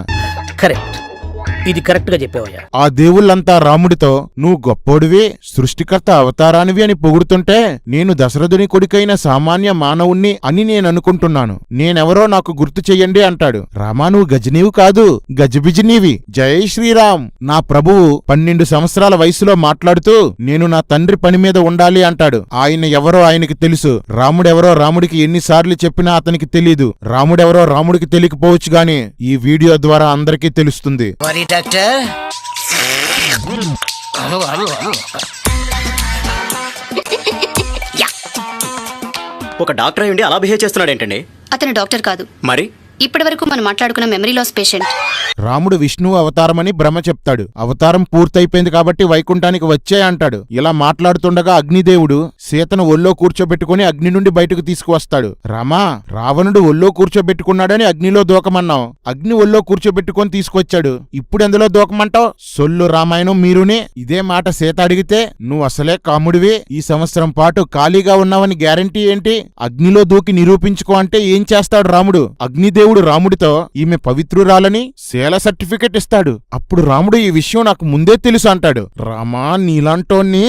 కరెక్ట్, ఇది కరెక్ట్ గా చెప్పావయ్యా. ఆ దేవుళ్ళంతా రాముడితో నువ్వు గొప్పోడివి, సృష్టికర్త అవతారానివి అని పొగుడుతుంటే నేను దశరథుని కొడుకైన సామాన్య మానవుణ్ణి అని నేననుకుంటున్నాను. నేనెవరో నాకు గుర్తు చెయ్యండి అంటాడు. రామా, నువ్వు గజనీవు కాదు, గజబిజినీవి. జై శ్రీరామ్. నా ప్రభువు 12 సంవత్సరాల వయసులో మాట్లాడుతూ నేను నా తండ్రి పని మీద ఉండాలి అంటాడు. ఆయన ఎవరో ఆయనకి తెలుసు. రాముడెవరో రాముడికి ఎన్నిసార్లు చెప్పినా అతనికి తెలీదు. రాముడెవరో రాముడికి తెలియకపోవచ్చు గాని ఈ వీడియో ద్వారా అందరికీ తెలుస్తుంది. డాక్టర్ ఒక డాక్టర్ అయ్యుండి అలా బిహేవ్ చేస్తున్నాడు ఏంటండి? అతను డాక్టర్ కాదు. మరి ఇప్పటి వరకు మనం మాట్లాడుకున్న మెమరీ లాస్ పేషెంట్. రాముడు విష్ణువు అవతారమని బ్రహ్మ చెప్తాడు. అవతారం పూర్తయిపోయింది కాబట్టి వైకుంఠానికి వచ్చే అంటాడు. ఇలా మాట్లాడుతుండగా అగ్నిదేవుడు సీతను ఒళ్ళో కూర్చోబెట్టుకుని అగ్ని నుండి బయటకు తీసుకువస్తాడు. రామా, రావణుడు ఒళ్ళో కూర్చోబెట్టుకున్నాడని అగ్నిలో దూకమన్నావు, అగ్ని ఒళ్ళో కూర్చోబెట్టుకొని తీసుకొచ్చాడు, ఇప్పుడెందులో దూకమంటావు? సొల్లు రామాయణం మీరునే. ఇదే మాట సీత అడిగితే నువ్వు అసలే కాముడివి, ఈ సంవత్సరం పాటు ఖాళీగా ఉన్నావని గ్యారంటీ ఏంటి? అగ్నిలో దూకి నిరూపించుకో అంటే ఏం చేస్తాడు రాముడు? అగ్నిదేవుడు రాముడితో ఈమె పవిత్రురాలని శేల సర్టిఫికెట్ ఇస్తాడు. అప్పుడు రాముడు ఈ విషయం నాకు ముందే తెలుసు అంటాడు. రామా, నీలాంటోన్ని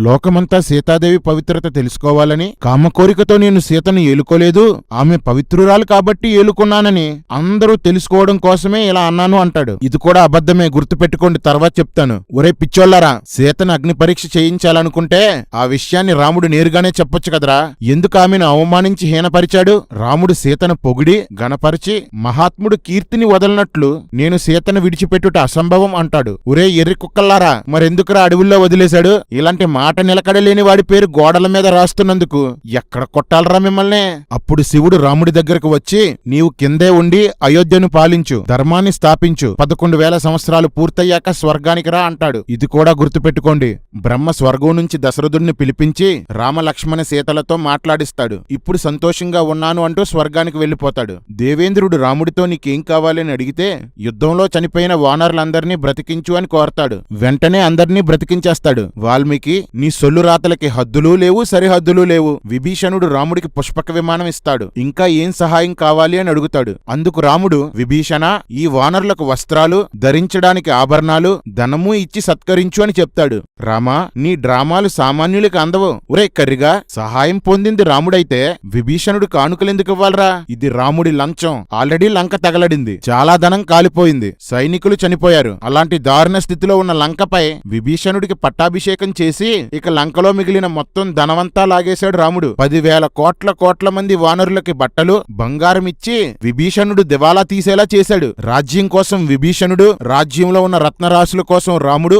లోకమంతా సీతాదేవి పవిత్రత తెలుసుకోవాలని కామకోరికతో నేను సీతను ఏలుకోలేదు, ఆమె పవిత్రురాలు కాబట్టి ఏలుకున్నానని అందరూ తెలుసుకోవడం కోసమే ఇలా అన్నాను అంటాడు. ఇది కూడా అబద్ధమే, గుర్తుపెట్టుకోండి, తర్వాత చెప్తాను. ఒరే పిచ్చోళ్ళారా, సీతను అగ్ని పరీక్ష చేయించాలనుకుంటే ఆ విషయాన్ని రాముడు నేరుగానే చెప్పొచ్చు కదరా. ఎందుకు ఆమెను అవమానించి హీనపరిచాడు? రాముడు సీతను పొగిడి గణపరిచి మహాత్ముడు కీర్తిని వదలనట్లు నేను సీతను విడిచిపెట్టుట అసంభవం అంటాడు. ఒరే ఎర్రి కుక్కల్లారా, మరెందుకురా అడవుల్లో వదిలేశాడు? ఇలాంటి మాట నిలకడలేని వాడి పేరు గోడల మీద రాస్తున్నందుకు ఎక్కడ కొట్టాలరా మిమ్మల్ని? అప్పుడు శివుడు రాముడి దగ్గరకు వచ్చి నీవు కిందే ఉండి అయోధ్యను పాలించు, ధర్మాన్ని స్థాపించు, 11,000 సంవత్సరాలు పూర్తయ్యాక స్వర్గానికి రా అంటాడు. ఇది కూడా గుర్తుపెట్టుకోండి. బ్రహ్మ స్వర్గం నుంచి దశరథుడిని పిలిపించి రామలక్ష్మణ సీతలతో మాట్లాడిస్తాడు. ఇప్పుడు సంతోషంగా ఉన్నాను అంటూ స్వర్గానికి వెళ్లిపోతాడు. దేవేంద్రుడు రాముడితో నీకేం కావాలని అడిగితే యుద్ధంలో చనిపోయిన వానరులందరినీ బ్రతికించు అని కోరతాడు. వెంటనే అందర్నీ బ్రతికించేస్తాడు. వాల్మీకి నీ సొల్లు రాతలకి హద్దులు లేవు, సరిహద్దులు లేవు. విభీషణుడు రాముడికి పుష్పక విమానం ఇస్తాడు. ఇంకా ఏం సహాయం కావాలి అని అడుగుతాడు. అందుకు రాముడు, విభీషణ, ఈ వానరులకు వస్త్రాలు, ధరించడానికి ఆభరణాలు, ధనము ఇచ్చి సత్కరించు అని చెప్తాడు. రామా, నీ డ్రామాలు సామాన్యులకి అందవు. ఒరే కర్రిగా, సహాయం పొందింది రాముడైతే విభీషణుడు కానుకలెందుకు ఇవ్వాలరా? ఇది రాముడి లంచం. ఆల్రెడీ లంక తగలడింది, చాలా ధనం కాలిపోయింది, సైనికులు చనిపోయారు. అలాంటి దారుణ స్థితిలో ఉన్న లంకపై విభీషణుడికి పట్టాభిషేకం చేసి ఇక లంకలో మిగిలిన మొత్తం ధనవంతా లాగేశాడు రాముడు. 10,000 కోట్ల మంది వానరులకి బట్టలు, బంగారం ఇచ్చి విభీషణుడు దివాలా తీసేలా చేశాడు. రాజ్యం కోసం విభీషణుడు, రాజ్యంలో ఉన్న రత్నరాశుల కోసం రాముడు,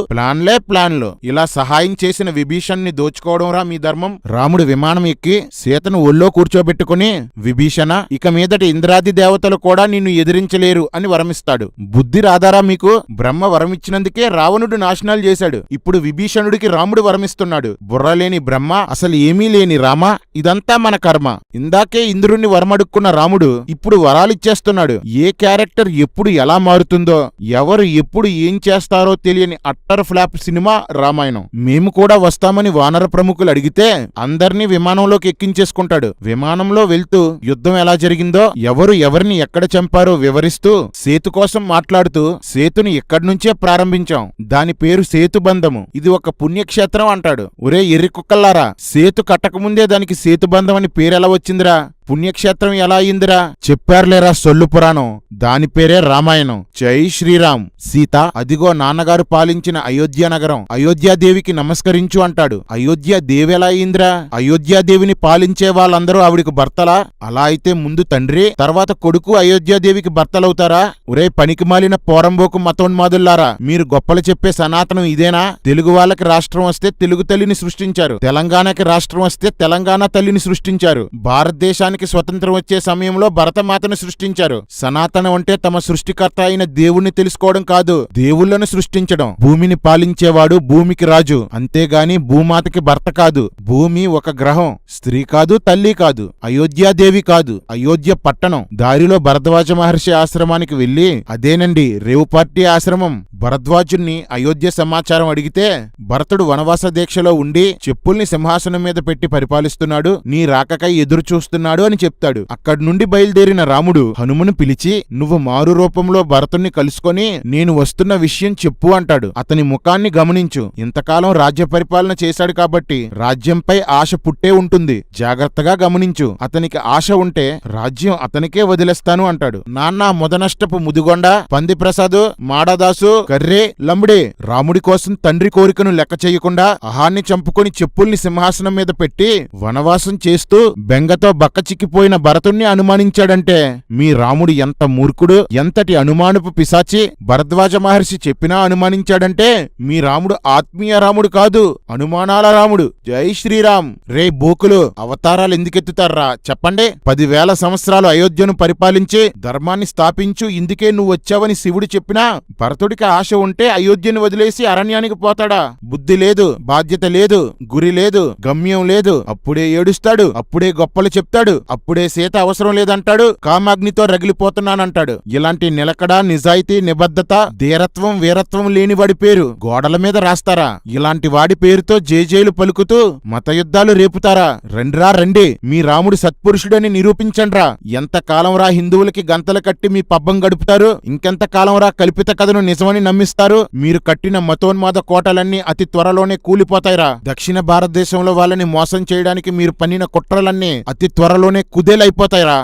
ప్లాన్లు. ఇలా సహాయం చేసిన విభీషణ్ణి దోచుకోవడం రా మీ ధర్మం. రాముడు విమానం ఎక్కి సీతను ఒళ్ళో కూర్చోబెట్టుకుని, విభీషణ, ఇక మీదటి ఇంద్రాది దేవతలు కూడా నిన్ను ఎదిరించలేరు అని వరమిస్తాడు. బుద్ధి రాదారా మీకు? బ్రహ్మ వరమిచ్చినందుకే రావణుడు నాశనాలు చేశాడు. ఇప్పుడు విభీషణుడికి రాముడు వరమిస్తున్నాడు. బుర్రలేని బ్రహ్మ, అసలు ఏమీ లేని రామ, ఇదంతా మన కర్మ. ఇందాకే ఇంద్రుణ్ణి వరమడుక్కున్న రాముడు ఇప్పుడు వరాలిచ్చేస్తున్నాడు. ఏ క్యారెక్టర్ ఎప్పుడు ఎలా మారుతుందో, ఎవరు ఎప్పుడు ఏం చేస్తారో తెలియని అట్టర్ ఫ్లాప్ సినిమా రామాయణం. మేము కూడా వస్తామని వానర ప్రముఖులు అడిగితే అందర్నీ విమానంలోకి ఎక్కించేసుకుంటాడు. విమానంలో వెళ్తూ యుద్ధం ఎలా జరిగిందో, ఎవరు ఎవరిని ఎక్కడ చంపారో వివరిస్తూ సేతు కోసం మాట్లాడుతూ సేతుని ఇక్కడ్నుంచే ప్రారంభించాం. దాని పేరు సేతుబంధము. ఇది ఒక పుణ్యక్షేత్రం అంటాడు. ఒరే ఎర్రి కుక్కల్లారా, సేతు కట్టకముందే దానికి సేతుబంధం అని పేరెలా వచ్చిందిరా? పుణ్యక్షేత్రం ఎలా అయిందిరా? చెప్పారులేరా సొల్లు పురాణం. దాని పేరే రామాయణం. జై శ్రీరామ్. సీత, అదిగో నాన్నగారు పాలించిన అయోధ్య నగరం. అయోధ్యాదేవికి నమస్కరించు అంటాడు. అయోధ్యాదేవి ఎలా అయిందిరా? అయోధ్యాదేవిని పాలించే వాళ్ళందరూ ఆవిడికి భర్తలా? అలా అయితే ముందు తండ్రి, తర్వాత కొడుకు అయోధ్యాదేవికి భర్తలవుతారా? ఒరే పనికి మాలిన పోరంబోకు మతోన్మాదుల్లారా, మీరు గొప్పలు చెప్పే సనాతనం ఇదేనా? తెలుగు వాళ్ళకి రాష్ట్రం వస్తే తెలుగు తల్లిని సృష్టించారు. తెలంగాణకి రాష్ట్రం వస్తే తెలంగాణ తల్లిని సృష్టించారు. భారతదేశానికి స్వతంత్రం వచ్చే సమయంలో భరతమాతను సృష్టించారు. సనాతనం అంటే తమ సృష్టికర్త అయిన దేవుణ్ణి తెలుసుకోవడం కాదు, దేవుళ్లను సృష్టించడం. భూమిని పాలించేవాడు భూమికి రాజు, అంతేగాని భూమాతకి భర్త కాదు. భూమి ఒక గ్రహం, స్త్రీ కాదు, తల్లి కాదు, అయోధ్యాదేవి కాదు, అయోధ్య పట్టణం. దారిలో భరద్వాజ మహర్షి ఆశ్రమానికి వెళ్లి, అదేనండి రేవుపార్టీ ఆశ్రమం. భరద్వాజుణ్ణి అయోధ్య సమాచారం అడిగితే, భరతుడు వనవాస దీక్షలో ఉండి చెప్పుల్ని సింహాసనం మీద పెట్టి పరిపాలిస్తున్నాడు, నీ రాకకై ఎదురు చూస్తున్నాడు అని చెప్తాడు. అక్కడి నుండి బయలుదేరిన రాముడు హనుమను పిలిచి, నువ్వు మారు రూపంలో భరతుణ్ణి కలుసుకొని నేను వస్తున్న విషయం చెప్పు అంటాడు. అతని ముఖాన్ని గమనించు. ఇంతకాలం రాజ్య పరిపాలన చేశాడు కాబట్టి రాజ్యంపై ఆశ పుట్టే ఉంటుంది. జాగ్రత్తగా గమనించు. అతనికి ఆశ ఉంటే రాజ్యం అతనికే వదిలేస్తాను అంటాడు. నాన్న మొదనష్టపు ముదిగొండ, పందిప్రసాదు, మాడదాసు, కర్రే, లంబడే రాముడి కోసం తండ్రి కోరికను లెక్క చేయకుండా అహాన్ని చంపుకొని చెప్పుల్ని సింహాసనం మీద పెట్టి వనవాసం చేస్తూ బెంగతో బక్క చిక్కిపోయిన భరతుణ్ణి అనుమానించాడంటే మీ రాముడు ఎంత మూర్ఖుడు, ఎంతటి అనుమానపు పిశాచి. భరద్వాజ మహర్షి చెప్పినా అనుమానించాడంటే మీ రాముడు ఆత్మీయ రాముడు కాదు, అనుమానాల రాముడు. జై శ్రీరామ్. రే బోకులు, అవతారాలు ఎందుకెత్తుతారా చెప్పండి? 10,000 సంవత్సరాలు అయోధ్యను పరిపాలించి ధర్మాన్ని స్థాపించు, ఇందుకే నువ్వు వచ్చావని శివుడు చెప్పినా భరతుడికి ఆశ ఉంటే అయోధ్యను వదిలేసి అరణ్యానికి పోతాడా? బుద్ధి లేదు, బాధ్యత లేదు, గురి లేదు, గమ్యం లేదు. అప్పుడే ఏడుస్తాడు, అప్పుడే గొప్పలు చెప్తాడు, అప్పుడే సీత అవసరం లేదంటాడు, కామాగ్నితో రగిలిపోతున్నానంటాడు. ఇలాంటి నిలకడ, నిజాయితీ, నిబద్ధత, ధీరత్వం, వీరత్వం లేనివాడి పేరు గోడల మీద రాస్తారా? ఇలాంటి వాడి పేరుతో జేజేలు పలుకుతూ మతయుద్ధాలు రేపుతారా? రండిరా రండి, మీ రాముడు సత్పురుషుడని నిరూపించండ్రా. ఎంతకాలం రా హిందువులకి గంతలు కట్టి మీ పబ్బం గడుపుతారు? ఇంకెంతకాలం రా కల్పిత కథను నిజమని నమ్మిస్తారు? మీరు కట్టిన మతోన్మాద కోటలన్నీ అతి త్వరలోనే కూలిపోతాయిరా. దక్షిణ భారతదేశంలో వాళ్ళని మోసం చేయడానికి మీరు పన్నిన కుట్రలన్నీ అతి త్వరలోనే కుదేలైపోతాయిరా.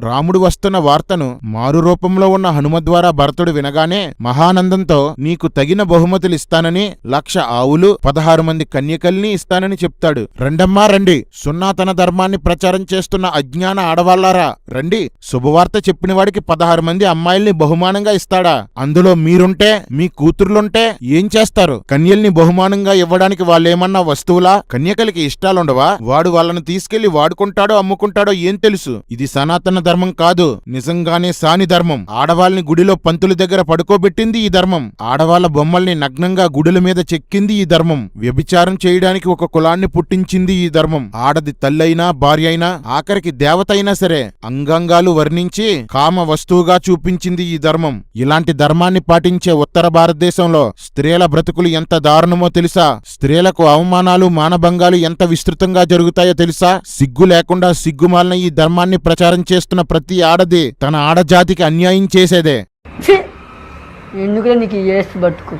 రాముడు వస్తున్న వార్తను మారు రూపంలో ఉన్న హనుమ ద్వారా భరతుడు వినగానే మహానందంతో నీకు తగిన బహుమతులిస్తానని 1,00,000 ఆవులు 16 మంది కన్యకల్ని ఇస్తానని చెప్తాడు. రండమ్మా రండి, సున్నాతన ధర్మాన్ని ప్రచారం చేస్తున్న అజ్ఞాన ఆడవాళ్లారా రండి. శుభవార్త చెప్పినవాడికి 16 మంది అమ్మాయిల్ని బహుమానంగా ఇస్తాడా? అందులో మీరుంటే, మీ కూతుర్లుంటే ఏం చేస్తారు? కన్యల్ని బహుమానంగా ఇవ్వడానికి వాళ్ళేమన్నా వస్తువులా? కన్యకలకి ఇష్టాలుండవా? వాడు వాళ్ళను తీసుకెళ్లి వాడుకుంటాడో అమ్ముకుంటాడో ఏం తెలుసు? ఇది సనాతన ధర్మం కాదు, నిజంగానే సాని ధర్మం. ఆడవాళ్ళని గుడిలో పంతుల దగ్గర పడుకోబెట్టింది ఈ ధర్మం. ఆడవాళ్ల బొమ్మల్ని నగ్నంగా గుడుల మీద చెక్కింది ఈ ధర్మం. వ్యభిచారం చేయడానికి ఒక కులాన్ని పుట్టించింది ఈ ధర్మం. ఆడది తల్లైనా, భార్య అయినా, ఆఖరికి దేవత అయినా సరే అంగాంగాలు వర్ణించి కామ వస్తువుగా చూపించింది ఈ ధర్మం. ఇలాంటి ధర్మాన్ని పాటించే ఉత్తర భారతదేశంలో స్త్రీల బ్రతుకులు ఎంత దారుణమో తెలుసా? స్త్రీలకు అవమానాలు, మానభంగాలు ఎంత విస్తృతంగా జరుగుతాయో తెలుసా? సిగ్గు లేకుండా సిగ్గుమాలిన ఈ ధర్మాన్ని ప్రచారం చేస్తున్న ప్రతి ఆడది తన ఆడజాతికి అన్యాయం చేసేదే. ఎందుకు నీకు బతుకు?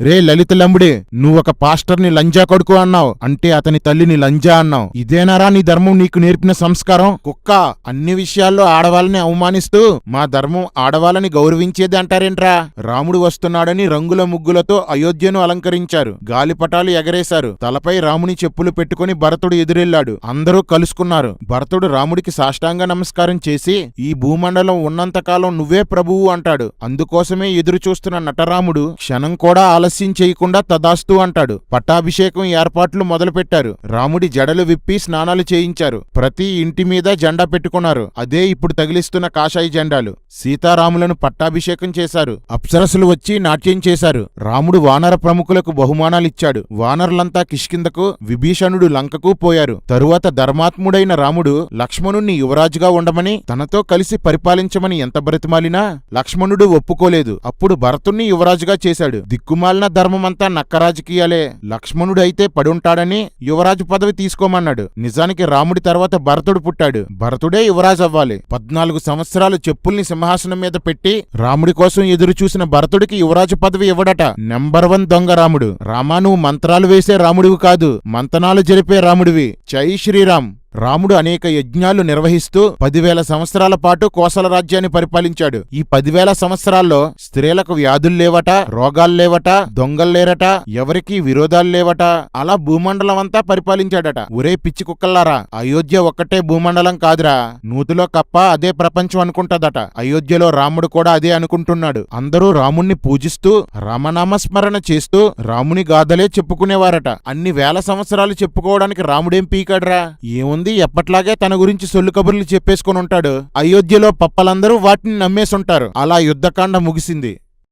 రే లలిత లంబుడే, నువ్వొక పాస్టర్ని లంజా కొడుకు అన్నావు అంటే అతని తల్లిని లంజా అన్నావు. ఇదేనారా నీ ధర్మం నీకు నేర్పిన సంస్కారం? కుక్క, అన్ని విషయాల్లో ఆడవాళ్ళని అవమానిస్తూ మా ధర్మం ఆడవాళ్ళని గౌరవించేది అంటారేంట్రా? రాముడు వస్తున్నాడని రంగుల ముగ్గులతో అయోధ్యను అలంకరించారు, గాలిపటాలు ఎగరేశారు. తలపై రాముని చెప్పులు పెట్టుకుని భరతుడు ఎదురెళ్లాడు. అందరూ కలుసుకున్నారు. భరతుడు రాముడికి సాష్టాంగ నమస్కారం చేసి ఈ భూమండలం ఉన్నంతకాలం నువ్వే ప్రభువు అంటాడు. అందుకోసమే ఎదురు చూస్తున్న నటరాముడు క్షణం కూడా ఆలస్యం చేయకుండా తదాస్తు అంటాడు. పట్టాభిషేకం ఏర్పాట్లు మొదలుపెట్టారు. రాముడి జడలు విప్పి స్నానాలు చేయించారు. ప్రతి ఇంటి మీద జెండా పెట్టుకున్నారు. అదే ఇప్పుడు తగిలిస్తున్న కాషాయి జెండాలు. సీతారాములను పట్టాభిషేకం చేశారు. అప్సరసులు వచ్చి నాట్యం చేశారు. రాముడు వానర ప్రముఖులకు బహుమానాలిచ్చాడు. వానరులంతా కిష్కిందకు, విభీషణుడు లంకకు పోయారు. తరువాత ధర్మాత్ముడైన రాముడు లక్ష్మణుణ్ణి యువరాజుగా ఉండమని, తనతో కలిసి పరిపాలించమని ఎంత బ్రతిమాలినా లక్ష్మణుడు ఒప్పుకోలేదు. అప్పుడు భరతుణ్ణి యువరాజుగా చేశాడు. దిక్కుమాలిన ధర్మమంతా నక్క రాజకీయాలే. లక్ష్మణుడు అయితే పడుంటాడని యువరాజు పదవి తీసుకోమన్నాడు. నిజానికి రాముడి తర్వాత భరతుడు పుట్టాడు. భరతుడే యువరాజు అవ్వాలి. 14 సంవత్సరాలు చెప్పుల్ని సింహాసనం మీద పెట్టి రాముడి కోసం ఎదురు చూసిన భరతుడికి యువరాజు పదవి ఇవ్వడట. నెంబర్ 1 దొంగ రాముడు. రామా, నువ్వు మంత్రాలు వేసే రాముడివి కాదు, మంతనాలు జరిపే రాముడివి. జై శ్రీరామ్. రాముడు అనేక యజ్ఞాలు నిర్వహిస్తూ 10,000 సంవత్సరాల పాటు కోసల రాజ్యాన్ని పరిపాలించాడు. ఈ 10,000 సంవత్సరాల్లో స్త్రీలకు వ్యాధులు లేవట, రోగాలు లేవట, దొంగలు లేరట, ఎవరికీ విరోధాలు లేవట. అలా భూమండలం అంతా పరిపాలించాడట. ఒరే పిచ్చి కుక్కల్లారా, అయోధ్య ఒక్కటే భూమండలం కాదురా, నూతిలో కప్ప అదే ప్రపంచం అనుకుంటదట. అయోధ్యలో రాముడు కూడా అదే అనుకుంటున్నాడు. అందరూ రాముణ్ణి పూజిస్తూ రామనామస్మరణ చేస్తూ రాముని గాథలే చెప్పుకునేవారట. అన్ని వేల సంవత్సరాలు చెప్పుకోవడానికి రాముడేం పీకాడ్రా? ఏముంది, ఎప్పట్లాగే తన గురించి సొల్లు కబుర్లు చెప్పేసుకుని ఉంటాడు. అయోధ్యలో పప్పలందరూ వాటిని నమ్మేసుంటారు. అలా యుద్ధకాండ ముగిసింది.